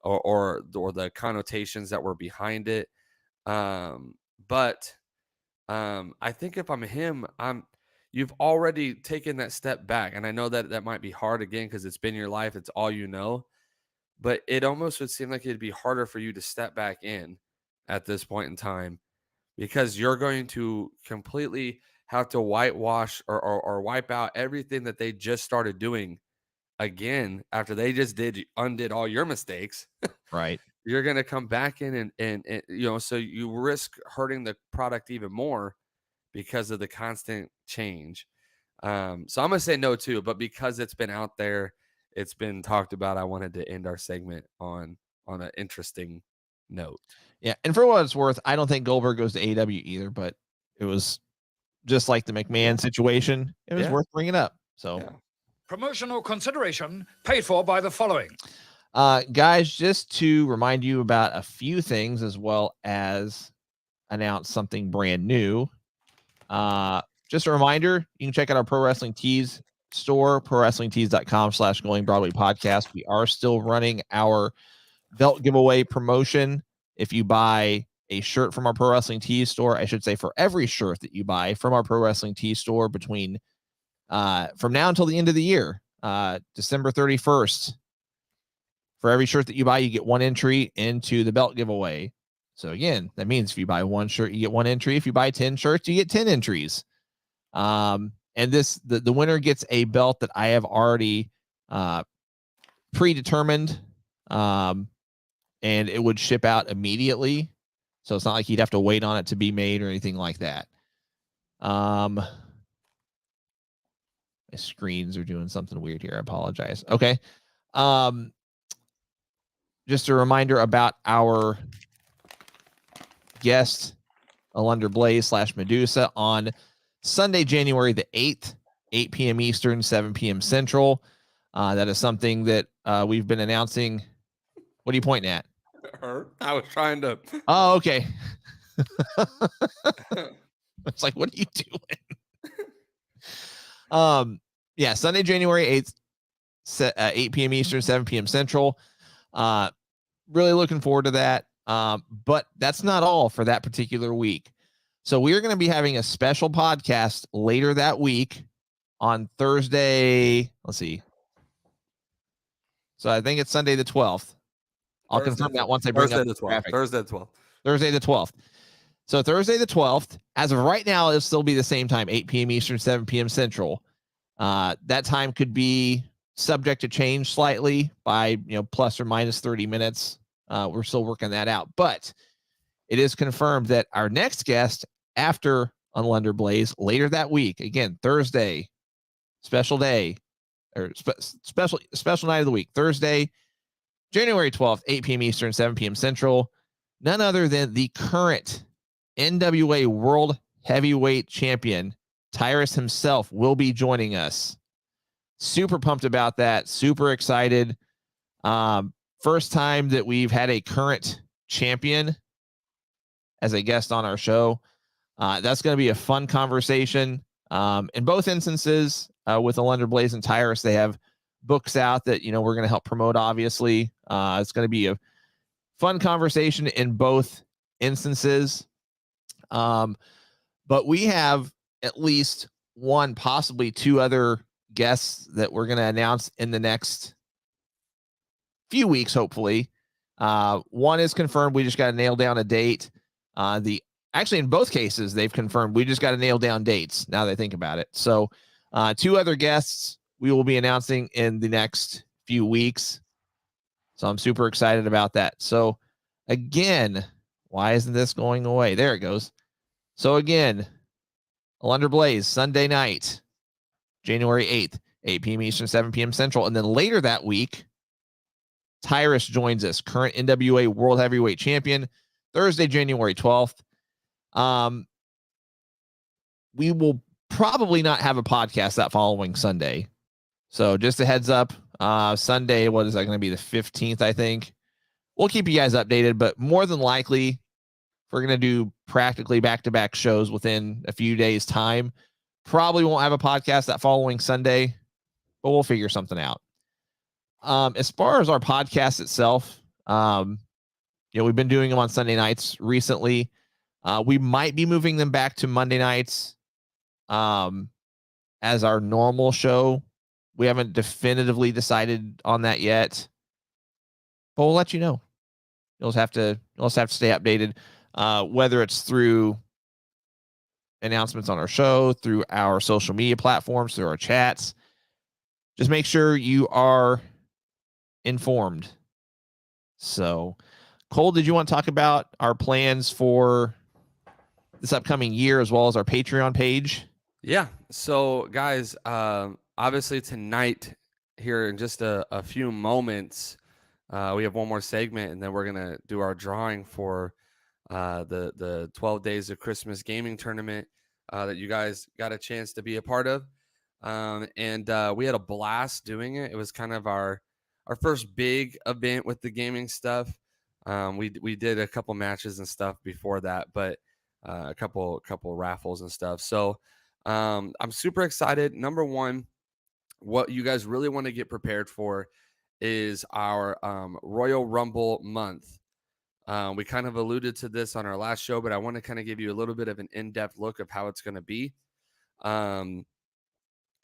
or the connotations that were behind it. But I think if I'm him, you've already taken that step back. And I know that might be hard again, because it's been your life. It's all you know. But it almost would seem like it'd be harder for you to step back in at this point in time, because you're going to completely have to whitewash or wipe out everything that they just started doing again after they just undid all your mistakes. Right. You're going to come back in and so you risk hurting the product even more because of the constant change. So I'm going to say no too, but because it's been out there, it's been talked about, I wanted to end our segment on an interesting note. Yeah. And for what it's worth, I don't think Goldberg goes to AEW either, but it was just like the McMahon situation. It was worth bringing up. So Promotional consideration paid for by the following. Guys, just to remind you about a few things as well as announce something brand new. Just a reminder, you can check out our Pro Wrestling Tees store, prowrestlingtees.com/GoingBroadwayPodcast. We are still running our belt giveaway promotion. If you buy a shirt from our Pro Wrestling Tees store, I should say for every shirt that you buy from our Pro Wrestling Tees store between from now until the end of the year, December 31st, for every shirt that you buy, you get one entry into the belt giveaway. So again, that means if you buy one shirt, you get one entry. If you buy 10 shirts, you get 10 entries. And the winner gets a belt that I have already predetermined, and it would ship out immediately. So it's not like you'd have to wait on it to be made or anything like that. My screens are doing something weird here. I apologize. Okay. Just a reminder about our guest, Alunder Blaze / Medusa, on Sunday, January the 8th, 8 p.m. Eastern, 7 p.m. Central. That is something that we've been announcing. What are you pointing at? Her. I was trying to. Oh, okay. It's like, what are you doing? Yeah, Sunday, January 8th, 8 p.m. Eastern, 7 p.m. Central. Really looking forward to that. But that's not all for that particular week. So we are going to be having a special podcast later that week on Thursday. Let's see. So I think it's Sunday the 12th. I'll confirm that once I bring up the graphic. Thursday the 12th. Thursday the 12th. So Thursday the 12th, as of right now, it'll still be the same time, 8 p.m. Eastern, 7 p.m. Central. That time could be subject to change slightly by, plus or minus 30 minutes. We're still working that out, but it is confirmed that our next guest after Alunder Blaze later that week, again, Thursday, special day or special night of the week, Thursday, January 12th, 8 p.m. Eastern, 7 p.m. Central, none other than the current NWA World Heavyweight Champion, Tyrus himself, will be joining us. Super pumped about that. Super excited. First time that we've had a current champion as a guest on our show. That's going to be a fun conversation. In both instances, with Alunder Blaze and Tyrus, they have books out that, we're going to help promote, obviously. It's going to be a fun conversation in both instances. But we have at least one, possibly two other guests that we're going to announce in the next few weeks, hopefully. One is confirmed. We just got to nail down a date. Actually, in both cases, they've confirmed. We just got to nail down dates now that I think about it. So two other guests we will be announcing in the next few weeks. So I'm super excited about that. So again, why isn't this going away? There it goes. So again, Alunder Blaze, Sunday night, January 8th, 8 p.m. Eastern, 7 p.m. Central. And then later that week, Tyrus joins us, current NWA World Heavyweight Champion, Thursday, January 12th. We will probably not have a podcast that following Sunday. So just a heads up, Sunday, what is that going to be? The 15th, I think. We'll keep you guys updated, but more than likely, we're going to do practically back-to-back shows within a few days' time. Probably won't have a podcast that following Sunday, but we'll figure something out. As far as our podcast itself, we've been doing them on Sunday nights recently. We might be moving them back to Monday nights as our normal show. We haven't definitively decided on that yet, but we'll let you know. You'll have to stay updated, whether it's through announcements on our show, through our social media platforms, through our chats. Just make sure you are informed. So, Cole, did you want to talk about our plans for this upcoming year as well as our Patreon page? Yeah. So, guys, obviously tonight, here in just a few moments, we have one more segment, and then we're going to do our drawing for the 12 Days of Christmas gaming tournament that you guys got a chance to be a part of. and we had a blast doing it. It was kind of our first big event with the gaming stuff. We did a couple matches and stuff before that, but a couple raffles and stuff. So I'm super excited. Number one, what you guys really want to get prepared for is our Royal Rumble month. We kind of alluded to this on our last show, but I want to kind of give you a little bit of an in-depth look of how it's going to be.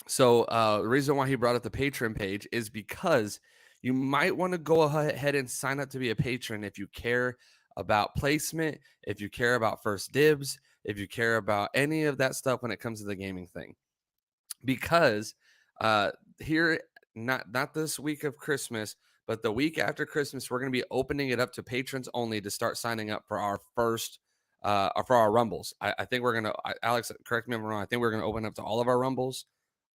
So the reason why he brought up the Patreon page is because you might want to go ahead and sign up to be a patron if you care about placement, if you care about first dibs, if you care about any of that stuff when it comes to the gaming thing. Because here, not this week of Christmas, but the week after Christmas, we're going to be opening it up to patrons only to start signing up for our first for our Rumbles. I think we're going to, Alex, correct me if I'm wrong, I think we're going to open up to all of our Rumbles,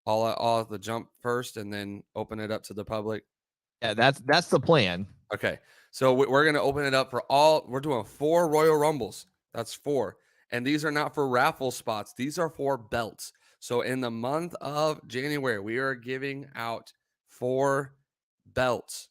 all of the jump first, and then open it up to the public. Yeah, that's the plan. Okay, so we're going to open it up for all. We're doing 4 Royal Rumbles. That's 4. And these are not for raffle spots. These are for belts. So in the month of January, we are giving out 4 belts.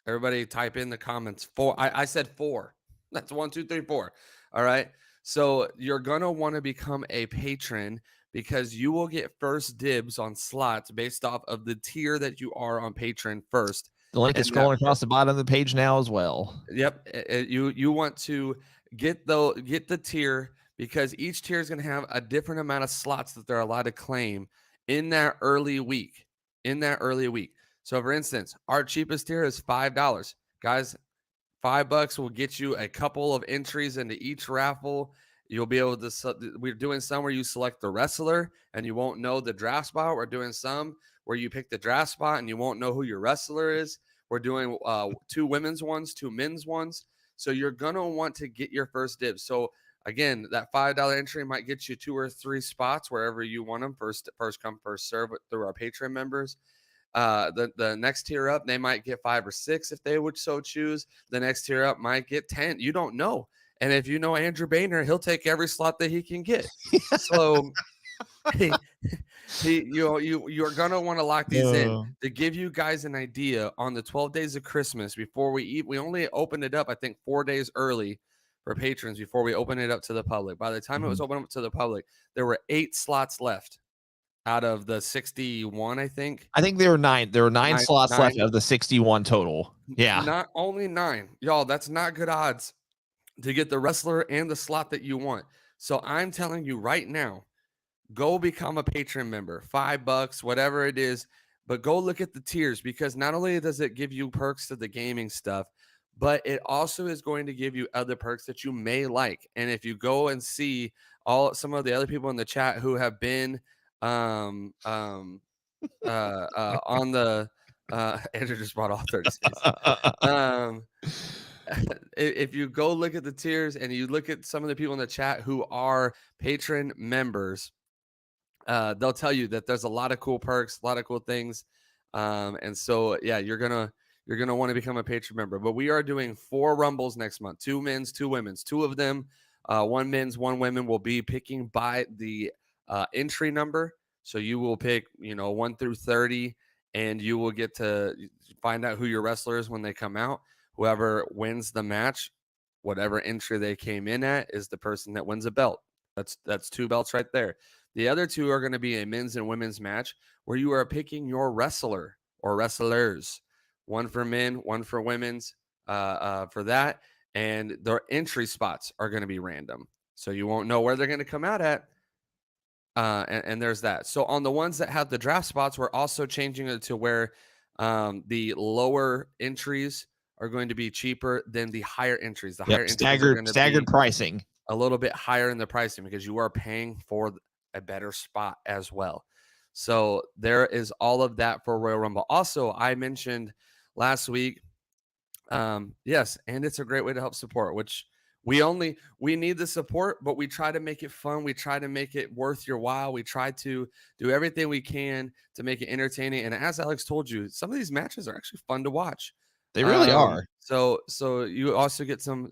Everybody type in the comments 4. I said 4. That's 1, 2, 3, 4. All right. So you're going to want to become a patron because you will get first dibs on slots based off of the tier that you are on Patreon first. The link is scrolling across the bottom of the page now as well. Yep. You want to get the tier because each tier is going to have a different amount of slots that they're allowed to claim in that early week. So for instance, our cheapest tier is $5. Guys, $5 will get you a couple of entries into each raffle. You'll be able to, we're doing some where you select the wrestler and you won't know the draft spot. We're doing some where you pick the draft spot and you won't know who your wrestler is. We're doing 2 women's ones, 2 men's ones. So you're going to want to get your first dibs. So again, that $5 entry might get you 2 or 3 spots wherever you want them. First come, first serve through our Patreon members. The next tier up, they might get 5 or 6 if they would so choose. The next tier up might get 10. You don't know. And if you know Andrew Boehner, he'll take every slot that he can get. So you're gonna want to lock these in to give you guys an idea. On the 12 days of Christmas, before we eat, we only opened it up, I think, 4 days early for patrons before we opened it up to the public. By the time it was open up to the public, there were 8 slots left out of the 61, I think. I think there were 9. There were 9 slots left of the 61 total. Yeah. Not only 9. Y'all, that's not good odds to get the wrestler and the slot that you want. So I'm telling you right now, go become a Patreon member, $5, whatever it is, but go look at the tiers because not only does it give you perks to the gaming stuff, but it also is going to give you other perks that you may like. And if you go and see some of the other people in the chat who have been on the Andrew just brought all 36. If you go look at the tiers and you look at some of the people in the chat who are Patreon members, they'll tell you that there's a lot of cool perks, a lot of cool things. And so, yeah, you're going to want to become a Patreon member. But we are doing 4 Rumbles next month, 2 men's, 2 women's. 2 of them, 1 men's, 1 women, will be picking by the entry number. So you will pick, 1 through 30, and you will get to find out who your wrestler is when they come out. Whoever wins the match, whatever entry they came in at, is the person that wins a belt. That's 2 belts right there. The other 2 are going to be a men's and women's match where you are picking your wrestler or wrestlers, 1 for men, 1 for women's for that. And their entry spots are going to be random. So you won't know where they're going to come out at. And there's that. So on the ones that have the draft spots, we're also changing it to where the lower entries are going to be cheaper than the higher entries. The higher entries are going to staggered pricing, a little bit higher in the pricing because you are paying for a better spot as well. So there is all of that for Royal Rumble. Also, I mentioned last week, yes, and it's a great way to help support, which we need the support, but we try to make it fun. We try to make it worth your while. We try to do everything we can to make it entertaining. And as Alex told you, some of these matches are actually fun to watch. They really are. So you also get some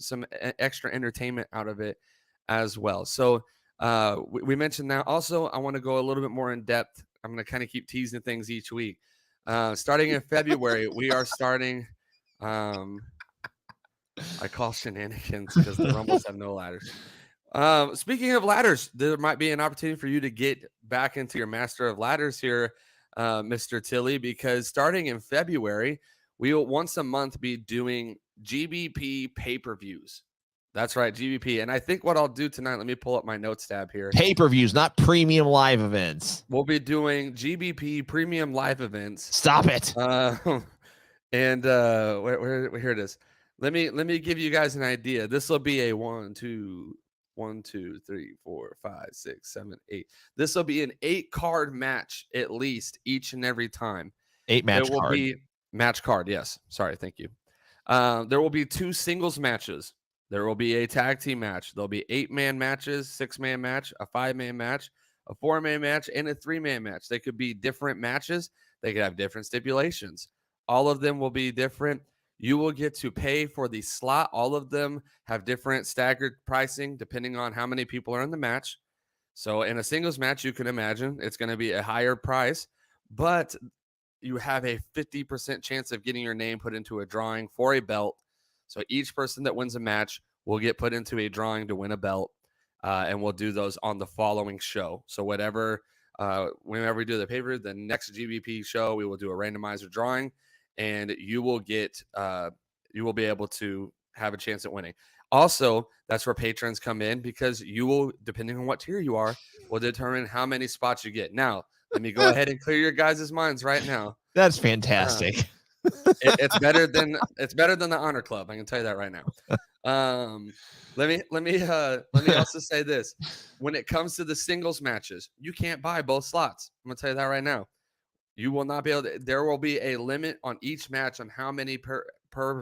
extra entertainment out of it as well. So we mentioned that. Also, I want to go a little bit more in depth gonna kind of keep teasing things each week. Starting in February, we are starting. I call shenanigans because the Rumbles have no ladders. Speaking of ladders, there might be an opportunity for you to get back into your Master of Ladders here, Mr. Tilly, because starting in February, we will once a month be doing GBP pay-per-views. That's right, GBP. And I think what I'll do tonight, let me pull up my notes tab here. Pay-per-views, not premium live events. We'll be doing GBP premium live events. Stop it. And where here it is. Let me give you guys an idea. This will be a 1, 2, 3, 4, 5, 6, 7, 8. This will be an 8-card match at least each and every time. 8-match card. Be match card. Yes. Sorry. Thank you. There will be 2 singles matches. There will be a tag team match. There'll be 8-man matches, 6-man match, a 5-man match, a 4-man match, and a 3-man match. They could be different matches. They could have different stipulations. All of them will be different. You will get to pay for the slot. All of them have different staggered pricing depending on how many people are in the match. So in a singles match, you can imagine it's going to be a higher price, but you have a 50% chance of getting your name put into a drawing for a belt. So each person that wins a match will get put into a drawing to win a belt, and we'll do those on the following show. So whenever we do the pay-per-view, the next GBP show, we will do a randomizer drawing, and you will be able to have a chance at winning. Also, that's where patrons come in, because you will, depending on what tier you are, will determine how many spots you get. Now, let me go ahead and clear your guys' minds right now. That's fantastic. It's better than the Honor Club. I can tell you that right now. Let me also say this: when it comes to the singles matches, you can't buy both slots. I'm gonna tell you that right now. You will not be able to. There will be a limit on each match on how many per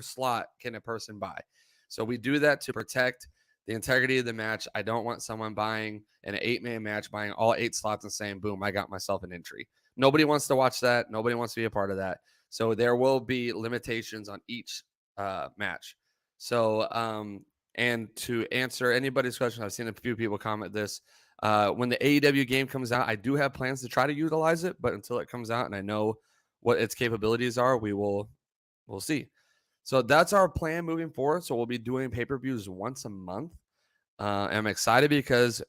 slot can a person buy. So we do that to protect the integrity of the match. I don't want someone buying an 8-man match, buying all 8 slots and saying, boom, I got myself an entry. Nobody wants to watch that. Nobody wants to be a part of that. So there will be limitations on each match. So, and to answer anybody's question, I've seen a few people comment this. When the AEW game comes out, I do have plans to try to utilize it, but until it comes out and I know what its capabilities are, we'll see. So that's our plan moving forward. So we'll be doing pay-per-views once a month. I'm excited because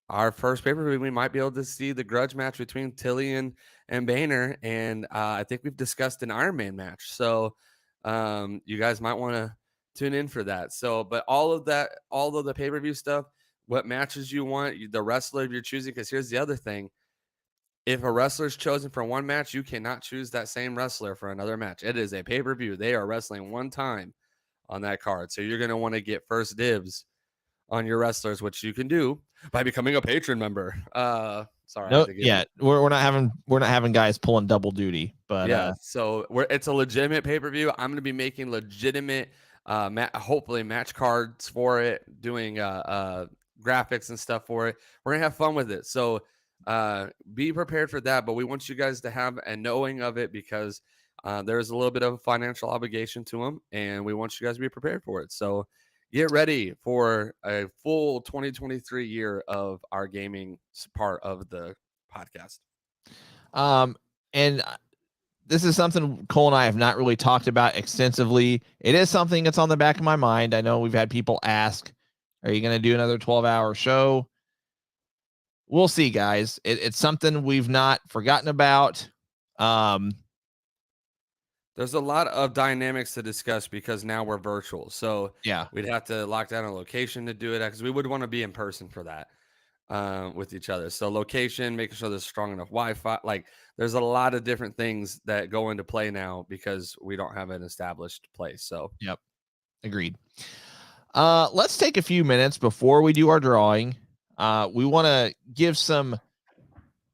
our first pay-per-view, we might be able to see the grudge match between Tilly and Boehner. And I think we've discussed an Iron Man match. So you guys might want to tune in for that. So, but all of the pay-per-view stuff, what matches you want, the wrestler you're choosing, because here's the other thing. If a wrestler is chosen for one match, you cannot choose that same wrestler for another match. It is a pay-per-view. They are wrestling one time on that card. So you're going to want to get first dibs on your wrestlers, which you can do by becoming a patron member. Sorry. No, yeah, we're not having guys pulling double duty, but yeah. So it's a legitimate pay-per-view. I'm going to be making legitimate, hopefully match cards for it, doing graphics and stuff for it. We're gonna have fun with it. So be prepared for that. But we want you guys to have a knowing of it, because there's a little bit of a financial obligation to them, and we want you guys to be prepared for it. So get ready for a full 2023 year of our gaming part of the podcast. And this is something Cole and I have not really talked about extensively. It is something that's on the back of my mind. I know we've had people ask, are you going to do another 12-hour show? We'll see, guys. It's something we've not forgotten about. There's a lot of dynamics to discuss because now we're virtual. So yeah, we'd have to lock down a location to do it, because we would want to be in person for that with each other. So location, making sure there's strong enough Wi-Fi. Like, there's a lot of different things that go into play now because we don't have an established place. So yep, agreed. Let's take a few minutes before we do our drawing. We want to give some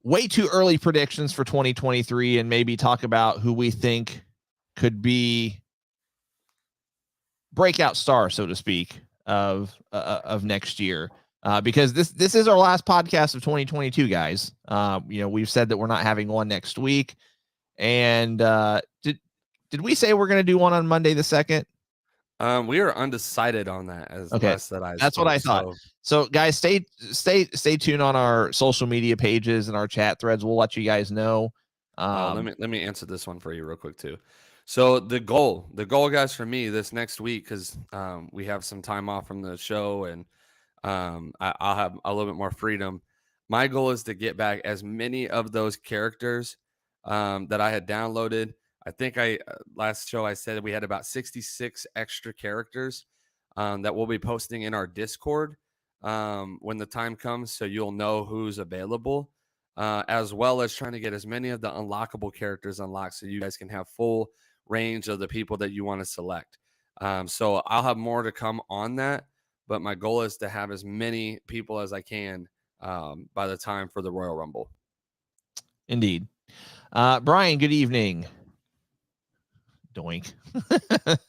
way too early predictions for 2023 and maybe talk about who we think could be breakout star, so to speak, of next year. Because this is our last podcast of 2022, guys. We've said that we're not having one next week. And did we say we're going to do one on Monday the 2nd? We are undecided on that as Okay. last that I That's what I thought. So guys, stay tuned on our social media pages and our chat threads. We'll let you guys know. Let me answer this one for you real quick too. So the goal, guys, for me this next week, because we have some time off from the show and I'll have a little bit more freedom. My goal is to get back as many of those characters that I had downloaded. I think last show I said we had about 66 extra characters that we'll be posting in our Discord when the time comes, so you'll know who's available, as well as trying to get as many of the unlockable characters unlocked so you guys can have full range of the people that you want to select. So I'll have more to come on that, but my goal is to have as many people as I can by the time for the Royal Rumble. Indeed. Brian, good evening. Doink.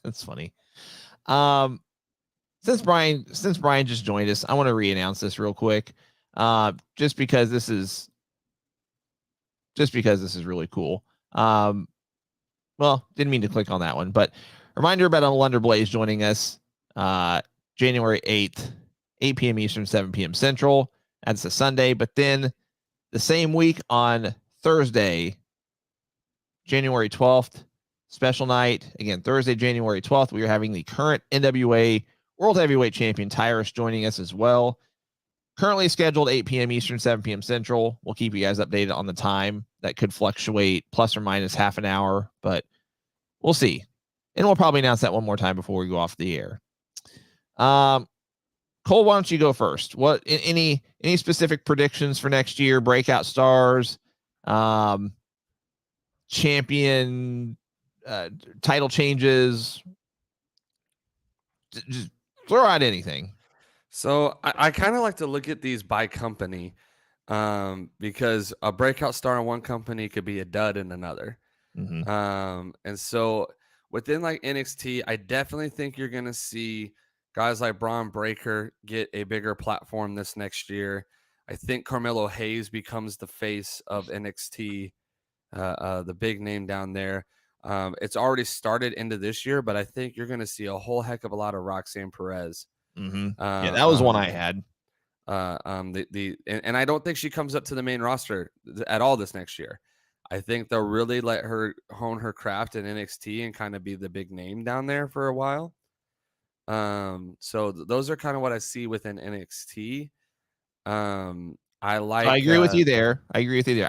That's funny. Since Brian just joined us, I want to re-announce this real quick. Just because this is really cool. Well, didn't mean to click on that one, but reminder about Lunder Blaze joining us January 8th, 8 p.m. Eastern, 7 p.m. Central. That's a Sunday. But then the same week on Thursday, January 12th, special night. Again, Thursday, January 12th, we are having the current NWA World Heavyweight Champion Tyrus joining us as well. Currently scheduled 8 p.m. Eastern, 7 p.m. Central. We'll keep you guys updated on the time. That could fluctuate plus or minus half an hour, but we'll see. And we'll probably announce that one more time before we go off the air. Cole, why don't you go first? What any specific predictions for next year? Breakout stars, champion, title changes. Just throw out anything. So I kind of like to look at these by company because a breakout star in one company could be a dud in another. Mm-hmm. And so within like NXT, I definitely think you're going to see guys like Braun Breaker get a bigger platform this next year. I think Carmelo Hayes becomes the face of NXT, the big name down there. It's already started into this year, but I think you're going to see a whole heck of a lot of Roxanne Perez. Mm-hmm. Yeah, that was one I had. And I don't think she comes up to the main roster at all this next year. I think they'll really let her hone her craft in NXT and kind of be the big name down there for a while. So those are kind of what I see within NXT. I agree with you there. I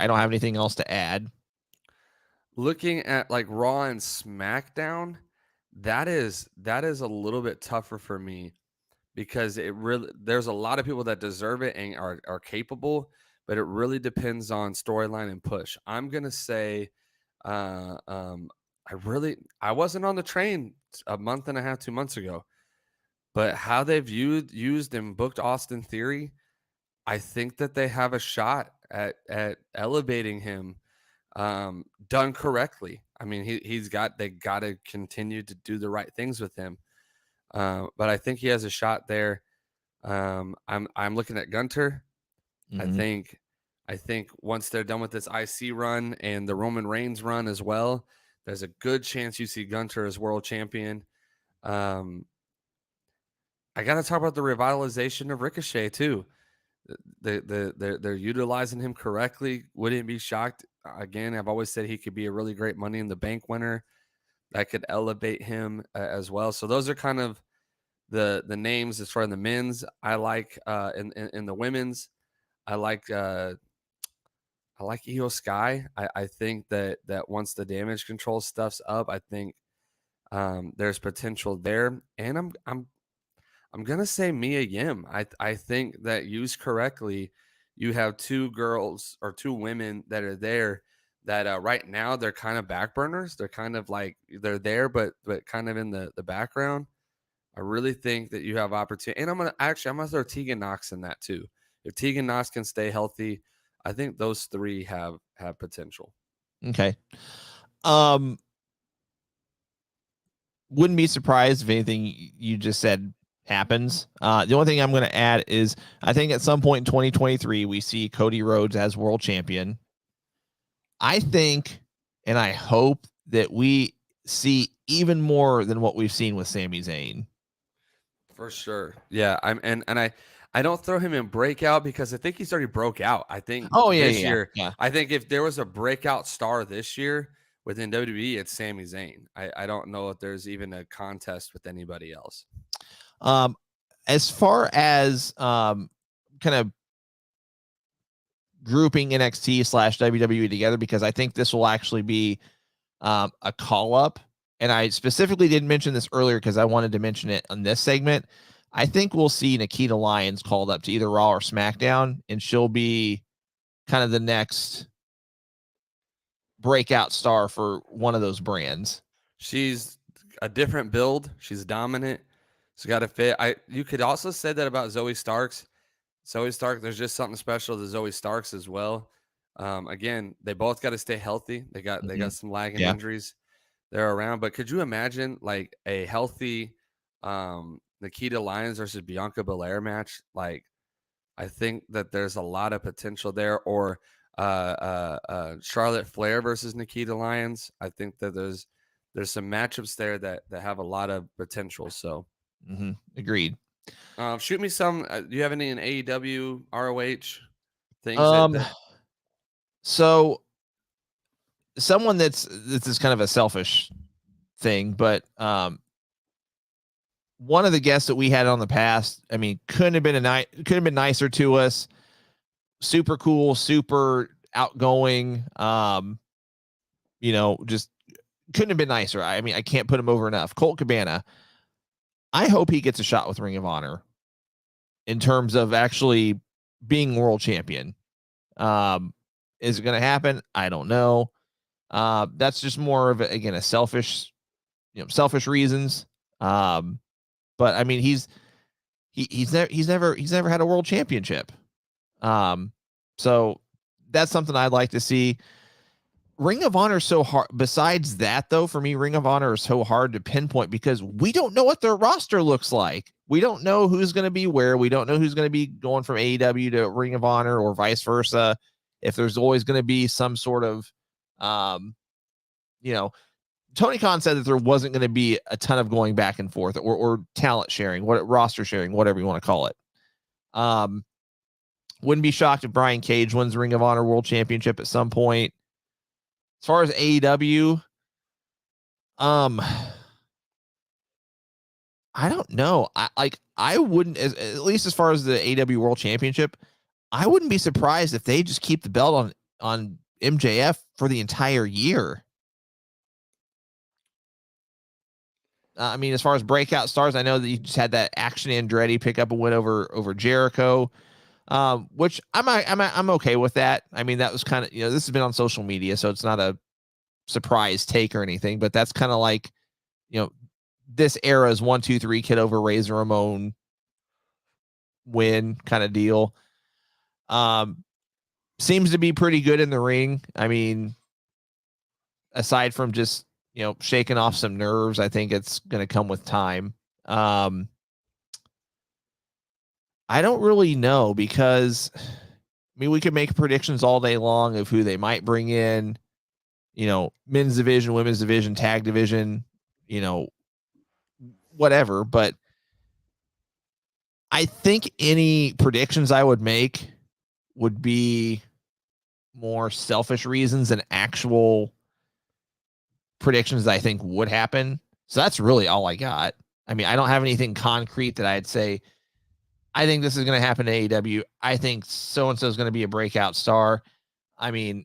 don't have anything else to add. Looking at like Raw and SmackDown, that is a little bit tougher for me because there's a lot of people that deserve it and are capable, but it really depends on storyline and push. I'm gonna say, I wasn't on the train a month and a half, 2 months ago, but how they've used and booked Austin Theory, I think that they have a shot at elevating him, done correctly. I mean, they got to continue to do the right things with him. But I think he has a shot there. I'm looking at Gunter. Mm-hmm. I think once they're done with this IC run and the Roman Reigns run as well, there's a good chance you see Gunter as world champion. I got to talk about the revitalization of Ricochet too. They're utilizing him correctly. Wouldn't be shocked. Again, I've always said he could be a really great Money in the Bank winner. That could elevate him as well. So those are kind of the names as far as the men's. I like in the women's. I like Io Sky. I think that once the damage control stuff's up, I think there's potential there. And I'm gonna say Mia Yim. I think that used correctly, you have two girls or two women that are there that right now they're kind of back burners. They're kind of like they're there, but kind of in the background. I really think that you have opportunity, and I'm gonna throw Tegan Knox in that too. If Tegan Knox can stay healthy, I think those three have potential. Okay. Wouldn't be surprised if anything you just said happens. The only thing I'm going to add is I think at some point in 2023 we see Cody Rhodes as world champion. I think and I hope that we see even more than what we've seen with Sami Zayn. For sure. Yeah. I don't throw him in breakout because I think he's already broke out. I think this year, I think if there was a breakout star this year within WWE, it's Sami Zayn. I don't know if there's even a contest with anybody else. As far as kind of grouping NXT / WWE together, because I think this will actually be a call up. And I specifically didn't mention this earlier because I wanted to mention it on this segment. I think we'll see Nikita Lyons called up to either Raw or SmackDown, and she'll be kind of the next breakout star for one of those brands. She's a different build. She's dominant. She's got to fit. You could also say that about Zoe Starks. Zoe Stark, there's just something special to Zoe Starks as well. Again, they both got to stay healthy. They got some lagging injuries. They're around, but could you imagine like a healthy Nikita Lyons versus Bianca Belair match? Like, I think that there's a lot of potential there. Or Charlotte Flair versus Nikita Lyons. I think that there's some matchups there that have a lot of potential. So, agreed. Shoot me some. Do you have any in AEW, ROH things? So someone this is kind of a selfish thing, but one of the guests that we had on the past, I mean, couldn't have been nicer to us. Super cool, super outgoing. Just couldn't have been nicer. I mean, I can't put him over enough. Colt Cabana. I hope he gets a shot with Ring of Honor in terms of actually being world champion. Is it going to happen? I don't know. That's just more of a selfish reasons. But I mean, he's never had a world championship. So that's something I'd like to see. Ring of Honor is so hard. Besides that, though, for me, Ring of Honor is so hard to pinpoint because we don't know what their roster looks like. We don't know who's going to be where. We don't know who's going to be going from AEW to Ring of Honor or vice versa. If there's always going to be some sort of, Tony Khan said that there wasn't going to be a ton of going back and forth or talent sharing, roster sharing, whatever you want to call it. Wouldn't be shocked if Brian Cage wins the Ring of Honor World Championship at some point. As far as AEW, I don't know. I wouldn't, at least as far as the AEW World Championship, I wouldn't be surprised if they just keep the belt on MJF for the entire year. I mean, as far as breakout stars, I know that you just had that Action Andretti pick up a win over Jericho, which I'm okay with that. I mean, that was kind of, this has been on social media, so it's not a surprise take or anything, but that's kind of like, this era's 1, 2, 3 kid over Razor Ramon win kind of deal. Seems to be pretty good in the ring. I mean, aside from just, shaking off some nerves, I think it's going to come with time. I don't really know because, I mean, we could make predictions all day long of who they might bring in, men's division, women's division, tag division, whatever. But I think any predictions I would make would be more selfish reasons than actual predictions that I think would happen. So that's really all I got. I mean, I don't have anything concrete that I'd say, I think this is going to happen to AEW. I think so-and-so is going to be a breakout star. I mean,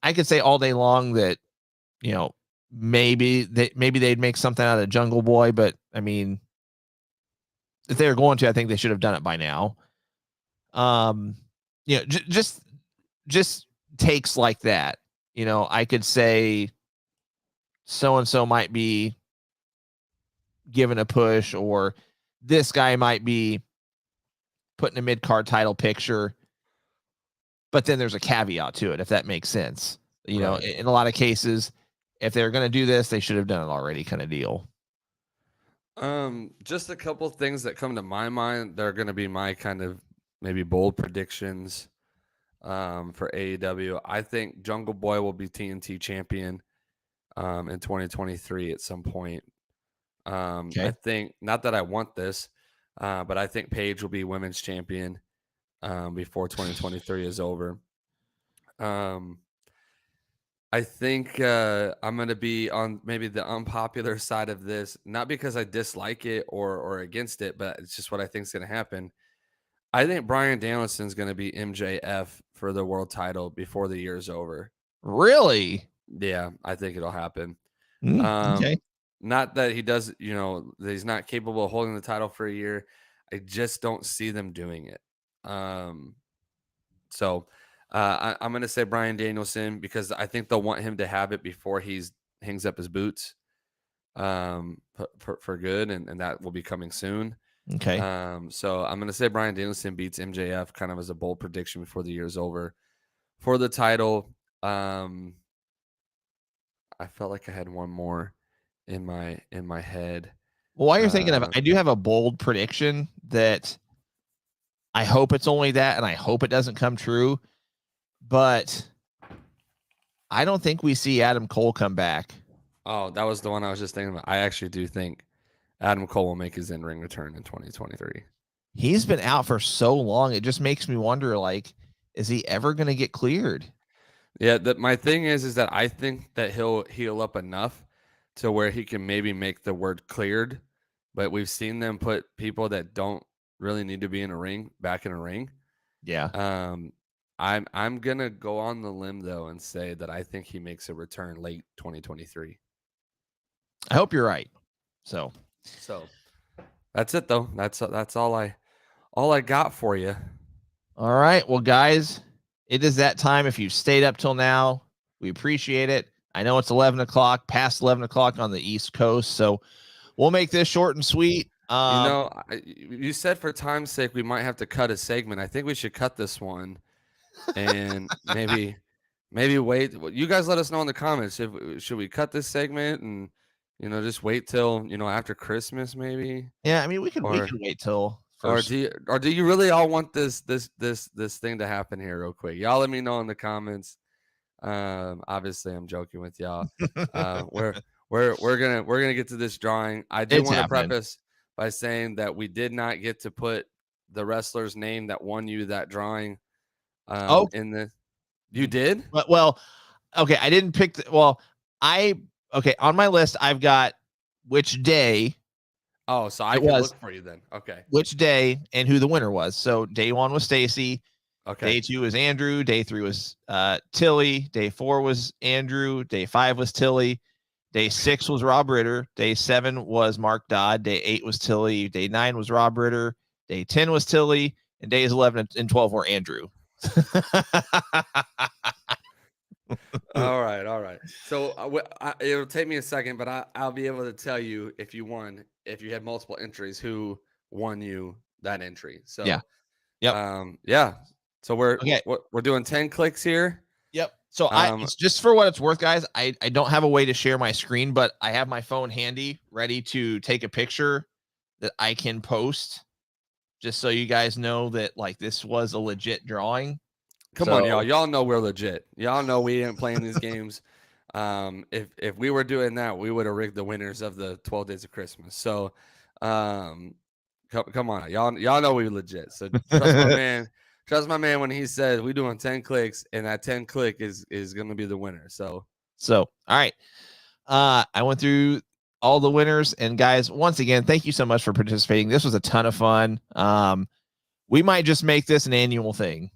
I could say all day long that, maybe they'd make something out of Jungle Boy, but I mean, if they were going to, I think they should have done it by now. Just takes like that. I could say so-and-so might be given a push, or this guy might be put in a mid-card title picture, but then there's a caveat to it, if that makes sense. Right. In a lot of cases, if they're going to do this, they should have done it already kind of deal. Just a couple things that come to my mind. They're going to be my kind of maybe bold predictions for AEW. I think Jungle Boy will be TNT champion. in 2023 at some point. Okay. I think, not that I want this, but I think Paige will be women's champion before 2023 is over. I think I'm going to be on maybe the unpopular side of this, not because I dislike it or against it, but it's just what I think is going to happen. I think Bryan Danielson is going to be MJF for the world title before the year's over. Really? Yeah, I think it'll happen. Okay. Not that he does, that he's not capable of holding the title for a year. I just don't see them doing it. So I'm going to say Bryan Danielson because I think they'll want him to have it before he hangs up his boots for good, and that will be coming soon. Okay. So I'm going to say Bryan Danielson beats MJF kind of as a bold prediction before the year's over. For the title, I felt like I had one more in my head. Well, while you're thinking of it, I do have a bold prediction that I hope it's only that, and I hope it doesn't come true. But I don't think we see Adam Cole come back. Oh, that was the one I was just thinking about. I actually do think Adam Cole will make his in-ring return in 2023. He's been out for so long. It just makes me wonder, like, is he ever going to get cleared? Yeah, my thing is that I think that he'll heal up enough to where he can maybe make the word cleared. But we've seen them put people that don't really need to be in a ring back in a ring. Yeah. I'm gonna go on the limb though and say that I think he makes a return late 2023. I hope you're right. So that's it though. That's all I got for you. All right. Well, guys, it is that time. If you've stayed up till now, we appreciate it. I know it's 11 o'clock, past 11 o'clock on the East Coast. So we'll make this short and sweet. You said for time's sake, we might have to cut a segment. I think we should cut this one and maybe wait. You guys let us know in the comments. Should we cut this segment and, just wait till, after Christmas, maybe? Yeah. I mean, we can wait till first. Or do you really all want this thing to happen here real quick? Y'all let me know in the comments. Obviously I'm joking with y'all. We're gonna get to this drawing. I do want to preface by saying that we did not get to put the wrestler's name that won you that drawing in the. You did? Well, okay. I didn't pick. On my list, I've got which day. Oh, so I can look for you then. Okay. Which day and who the winner was. So day 1 was Stacy. Okay. Day 2 was Andrew. Day 3 was Tilly. Day 4 was Andrew. Day 5 was Tilly. Day 6 was Rob Ritter. Day 7 was Mark Dodd. Day 8 was Tilly. Day 9 was Rob Ritter. Day 10 was Tilly. And days 11 and 12 were Andrew. All right. So it'll take me a second, but I'll be able to tell you if you won, if you had multiple entries, who won you that entry. So yeah. Yep. Yeah. So we're doing 10 clicks here. Yep. So it's just for what it's worth, guys. I don't have a way to share my screen, but I have my phone handy, ready to take a picture that I can post, just so you guys know that like this was a legit drawing. Come on, y'all. Y'all know we're legit. Y'all know we ain't playing these games. If we were doing that, we would have rigged the winners of the 12 Days of Christmas. So, come on, y'all know we legit. So trust my man when he says we doing 10 clicks, and that 10 click is going to be the winner. So all right. I went through all the winners, and guys, once again, thank you so much for participating. This was a ton of fun. We might just make this an annual thing.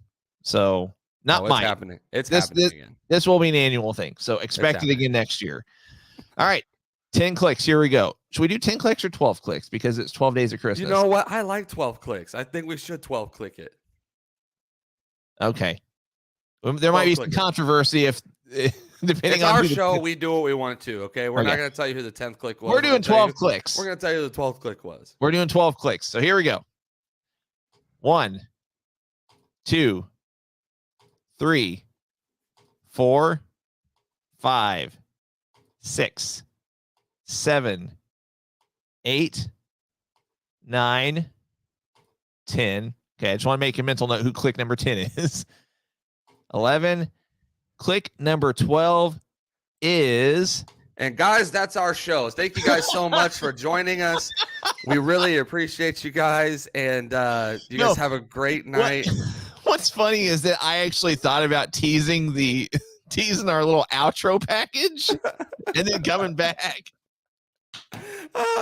So it's happening. It's happening again. This will be an annual thing. So expect it again next year. All right. 10 clicks. Here we go. Should we do 10 clicks or 12 clicks? Because it's 12 days of Christmas. You know what? I like 12 clicks. I think we should 12 click it. Okay. There might be some controversy if depending on our show, we do what we want to. Okay. We're not going to tell you who the 10th click was. We're doing 12 clicks. We're going to tell you who the 12th click was. We're doing 12 clicks. So here we go. 1, 2, 3, 4, 5, 6, 7, 8, 9, 10. Okay, I just want to make a mental note who click number 10 is. 11. Click number 12 is And guys, that's our show. Thank you guys so much for joining us. We really appreciate you guys. And you guys have a great night. What's funny is that I actually thought about teasing our little outro package and then coming back.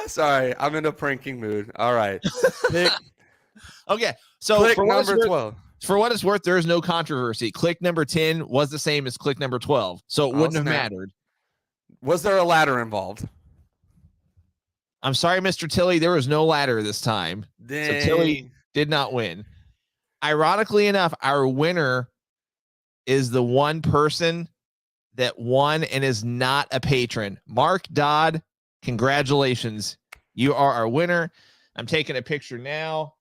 Sorry, I'm in a pranking mood. All right. Okay. So click number 12. For what it's worth, there is no controversy. Click number 10 was the same as click number 12. So it wouldn't have mattered. Was there a ladder involved? I'm sorry, Mr. Tilly. There was no ladder this time. Dang. So Tilly did not win. Ironically enough, our winner is the one person that won and is not a patron. Mark Dodd, congratulations. You are our winner. I'm taking a picture now.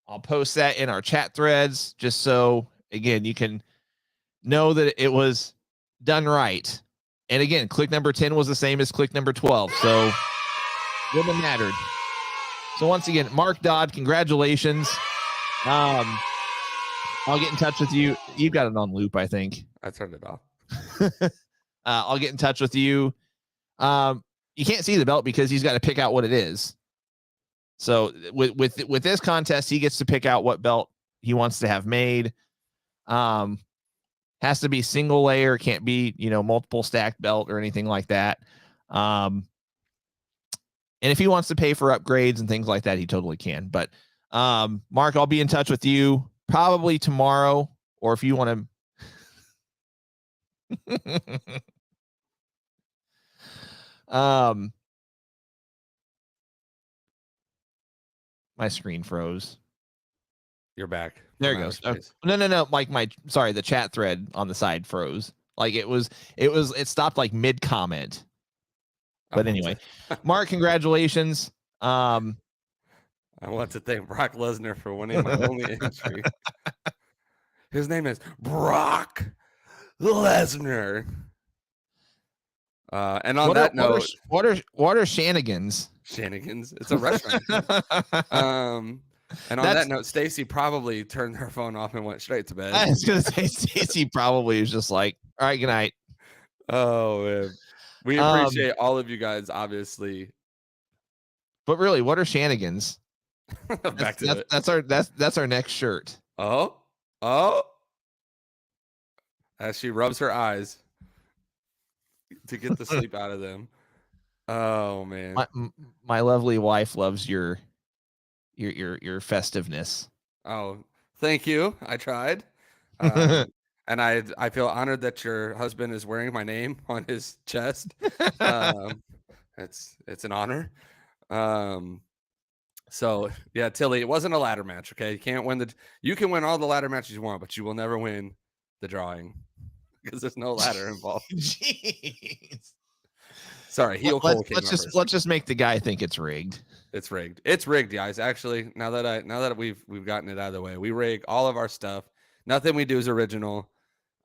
I'll post that in our chat threads just so, again, you can know that it was done right. And again, click number 10 was the same as click number 12. So wouldn't have mattered. So once again, Mark Dodd, congratulations. I'll get in touch with you. You've got it on loop, I think. I turned it off. I'll get in touch with you. You can't see the belt because he's got to pick out what it is. So with this contest, he gets to pick out what belt he wants to have made. Has to be single layer, can't be, multiple stacked belt or anything like that. And if he wants to pay for upgrades and things like that, he totally can. But Mark, I'll be in touch with you probably tomorrow, or if you want to my screen froze. You're back. There it goes. No. Like the chat thread on the side froze. Like it stopped like mid comment. But anyway, Mark, congratulations. I want to thank Brock Lesnar for winning my only entry. His name is Brock Lesnar. And on that note, what are shenanigans? Shenanigans. It's a restaurant. And on that note, Stacy probably turned her phone off and went straight to bed. I was gonna say Stacy probably was just like, all right, good night. Oh man. We appreciate all of you guys, obviously. But really, what are shenanigans? Back to it. That's our next shirt. Oh. As she rubs her eyes to get the sleep out of them. Oh man. My lovely wife loves your festiveness. Oh, thank you. I tried. And I feel honored that your husband is wearing my name on his chest. It's an honor. So yeah, Tilly, it wasn't a ladder match. Okay. You can win all the ladder matches you want, but you will never win the drawing because there's no ladder involved. Jeez. Sorry. Let's just make the guy think it's rigged. It's rigged. It's rigged, guys. Actually, now that we've gotten it out of the way, we rig all of our stuff. Nothing we do is original.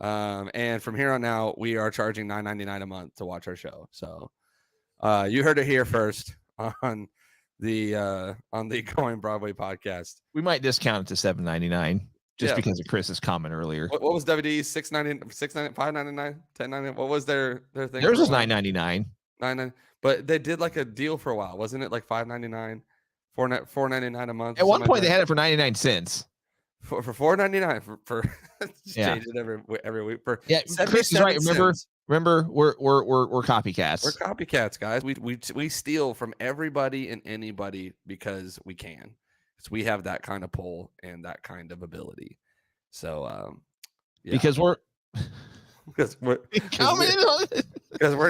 And from here on out, we are charging $9.99 a month to watch our show. So you heard it here first on the Going Broadway podcast. We might discount it to $7.99 just because of Chris's comment earlier. What was WD? $6.99, $5.99, $10.99? What was their thing? Theirs was $9.99. $9.99. But they did like a deal for a while, wasn't it? Like $5.99, $4.99 a month. At one point, they had it for 99 cents. For $4.99 for change it every week. For Chris is right. Remember, we're copycats. We're copycats, guys. We steal from everybody and anybody because we can. Because we have that kind of pull and that kind of ability. So because we're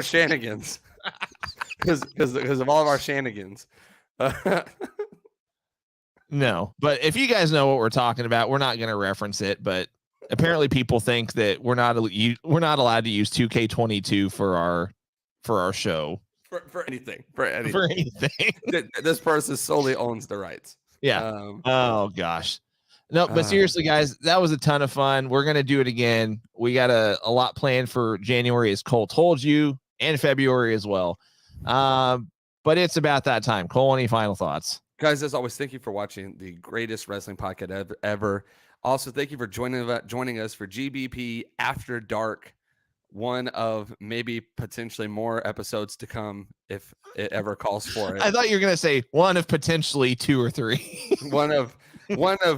shenanigans. Because of all of our shenanigans. No, but if you guys know what we're talking about, we're not going to reference it. But apparently, people think that we're not allowed to use 2K22 for our show for anything. This person solely owns the rights. Yeah. Oh gosh. No, but seriously, guys, that was a ton of fun. We're gonna do it again. We got a lot planned for January, as Cole told you, and February as well. But it's about that time. Cole, any final thoughts? Guys, as always, thank you for watching the greatest wrestling podcast ever. Also, thank you for joining us for GBP After Dark one of maybe potentially more episodes to come if it ever calls for it. I thought you were going to say one of potentially 2 or 3. one of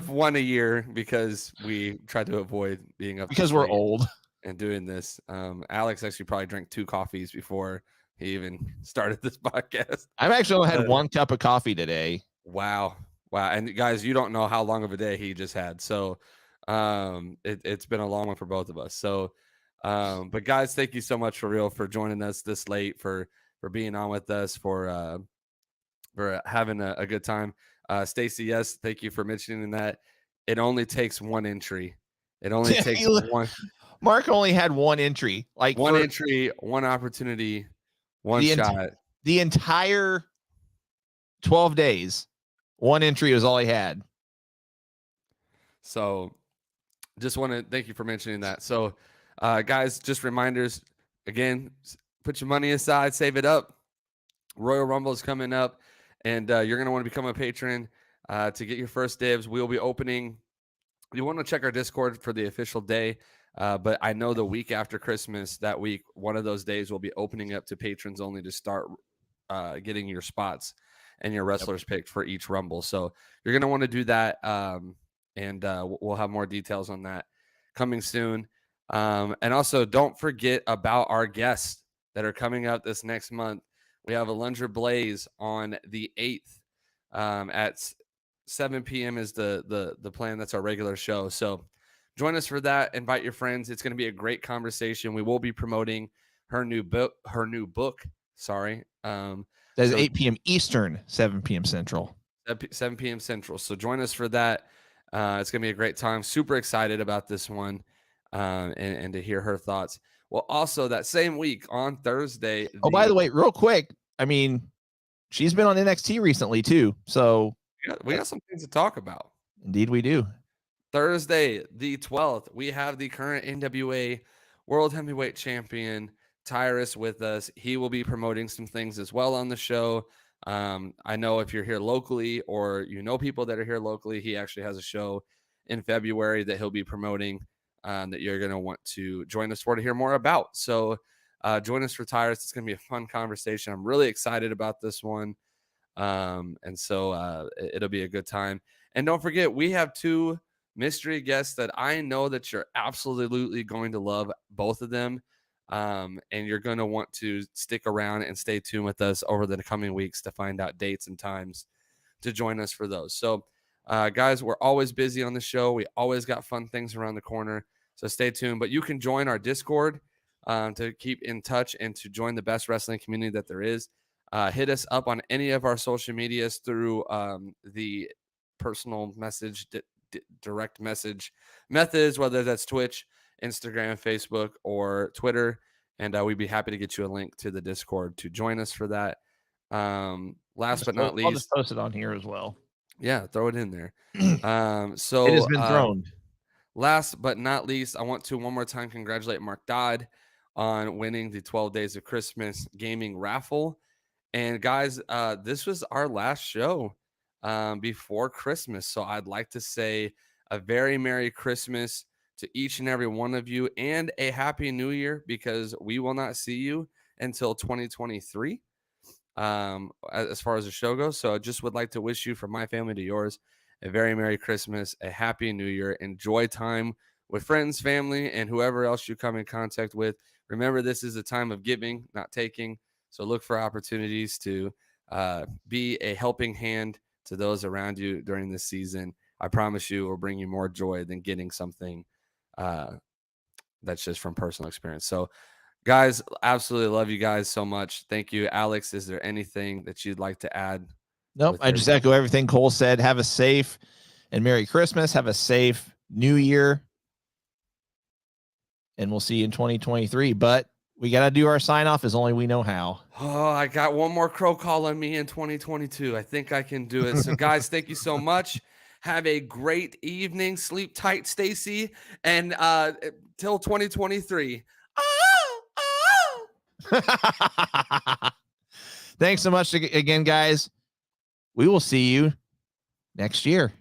one a year, because we try to avoid being up because this we're late old. and doing this. Alex actually probably drank 2 coffees before he even started this podcast. I've actually only had 1 cup of coffee today. Wow. And guys, you don't know how long of a day he just had. So it's been a long one for both of us. So but guys, thank you so much for joining us this late, for being on with us, for having a good time. Stacy, yes, thank you for mentioning that. It only takes 1 entry. It only takes one. Mark only had 1 entry, like 1 entry, 1 opportunity, 1 shot. The entire 12 days, 1 entry was all he had. So just want to thank you for mentioning that. So guys, just reminders again, put your money aside, save it up. Royal Rumble is coming up, and you're going to want to become a patron to get your first dibs. We'll be opening. You want to check our Discord for the official day, but I know the week after Christmas, that week, one of those days will be opening up to patrons only to start getting your spots and your wrestlers picked for each Rumble. So you're going to want to do that, and we'll have more details on that coming soon. And also, don't forget about our guests that are coming up this next month. We have a Lunger Blaze on the 8th at 7 p.m. is the plan. That's our regular show. So join us for that. Invite your friends. It's going to be a great conversation. We will be promoting her new book. Sorry. That's 8 p.m. Eastern, 7 p.m. Central. 7 p.m. Central. So join us for that. It's going to be a great time. Super excited about this one, and to hear her thoughts. Well, also that same week on Thursday. Oh, by the way, real quick, I mean, she's been on NXT recently too. So we got some things to talk about. Indeed we do. Thursday, the 12th, we have the current NWA World Heavyweight Champion, Tyrus, with us. He will be promoting some things as well on the show. I know if you're here locally, or you know people that are here locally, he actually has a show in February that he'll be promoting, that you're going to want to join us for to hear more about. So join us for Tyrus. It's going to be a fun conversation. I'm really excited about this one. And so it'll be a good time. And don't forget, we have 2 mystery guests that I know that you're absolutely going to love, both of them. And you're going to want to stick around and stay tuned with us over the coming weeks to find out dates and times to join us for those. So guys, we're always busy on the show. We always got fun things around the corner. So stay tuned. But you can join our Discord to keep in touch and to join the best wrestling community that there is. Hit us up on any of our social medias through the personal message, direct message methods, whether that's Twitch, Instagram, Facebook, or Twitter. And we'd be happy to get you a link to the Discord to join us for that. Last but not least, I'll just post it on here as well. Yeah, throw it in there. So it has been thrown. Last but not least, I want to one more time congratulate Mark Dodd on winning the 12 Days of Christmas gaming raffle. And guys, this was our last show before Christmas. So I'd like to say a very Merry Christmas to each and every one of you, and a Happy New Year, because we will not see you until 2023 as far as the show goes. So I just would like to wish you, from my family to yours, a very Merry Christmas, a Happy New Year. Enjoy time with friends, family, and whoever else you come in contact with. Remember, this is a time of giving, not taking. So look for opportunities to be a helping hand to those around you during this season. I promise you, it will bring you more joy than getting something that's just from personal experience. So, guys, absolutely love you guys so much. Thank you. Alex, is there anything that you'd like to add? Nope. I just echo everything Cole said. Have a safe and Merry Christmas. Have a safe New Year. And we'll see you in 2023. But we got to do our sign off as only we know how. Oh, I got one more crow call on me in 2022. I think I can do it. So, guys, thank you so much. Have a great evening. Sleep tight, Stacy. And till 2023. Thanks so much again, guys. We will see you next year.